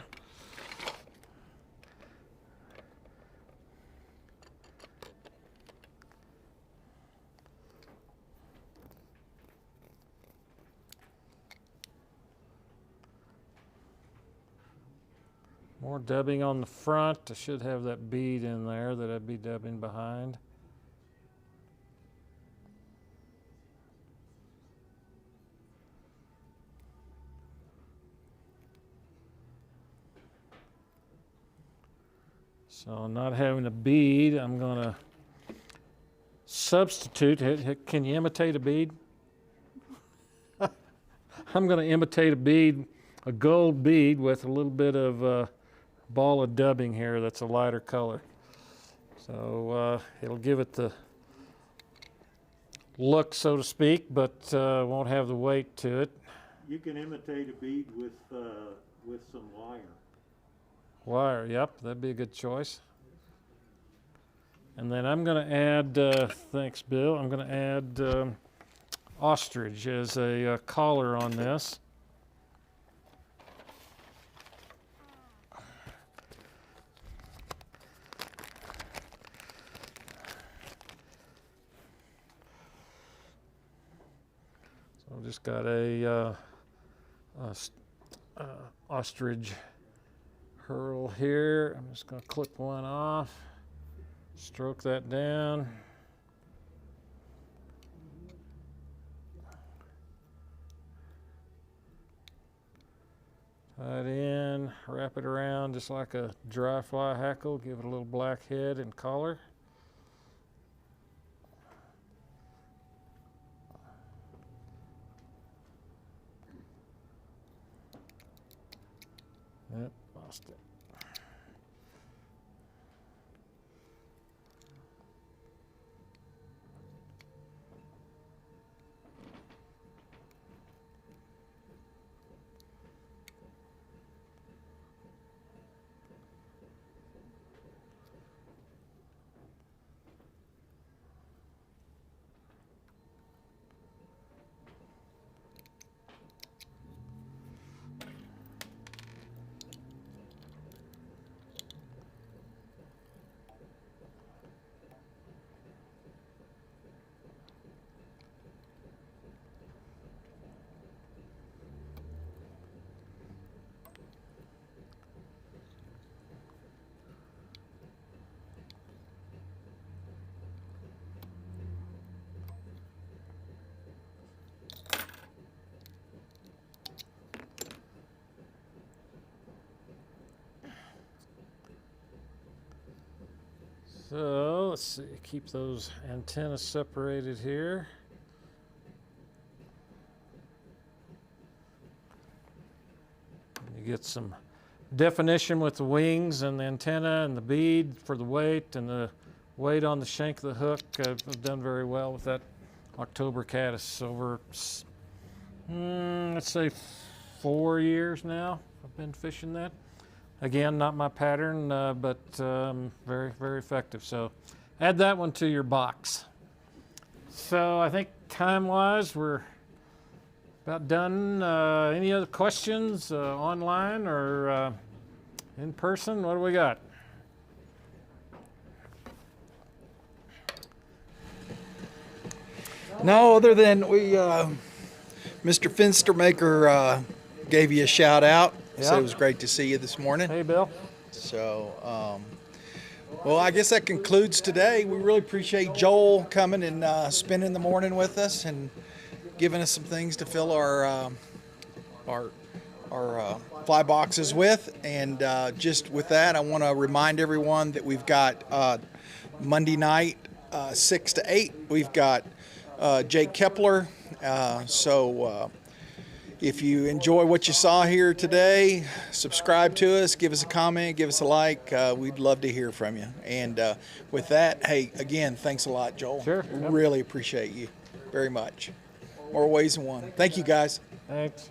More dubbing on the front. I should have that bead in there that I'd be dubbing behind. So not having a bead, I'm going to substitute. Can you imitate a bead? I'm going to imitate a bead, a gold bead with a little bit of ball of dubbing here that's a lighter color. So it'll give it the look, so to speak, but won't have the weight to it. You can imitate a bead with some wire. Wire, yep, that'd be a good choice. And then I'm going to add, thanks Bill, I'm going to add ostrich as a collar on this. So I've just got a ostrich curl here. I'm just going to clip one off, stroke that down. Tie it in, wrap it around just like a dry fly hackle, give it a little black head and collar. Yep, lost it. So let's see, keep those antennas separated here. You get some definition with the wings and the antenna and the bead for the weight and the weight on the shank of the hook. I've done very well with that October caddis over, let's say 4 years now. I've been fishing that. Again, not my pattern, but very, very effective. So add that one to your box. So I think time-wise, we're about done. Any other questions online or in person? What do we got? No, other than we, Mr. Finstermaker gave you a shout out. He said it was great to see you this morning. Hey, Bill. So, well, I guess that concludes today. We really appreciate Joel coming and spending the morning with us and giving us some things to fill our fly boxes with. And just with that, I want to remind everyone that we've got Monday night, 6 to 8. We've got Jake Kepler. If you enjoy what you saw here today, subscribe to us, give us a comment, give us a like. We'd love to hear from you. And with that, hey, again, thanks a lot, Joel. Sure. Really appreciate you very much. More ways than one. Thank you, guys. Thanks.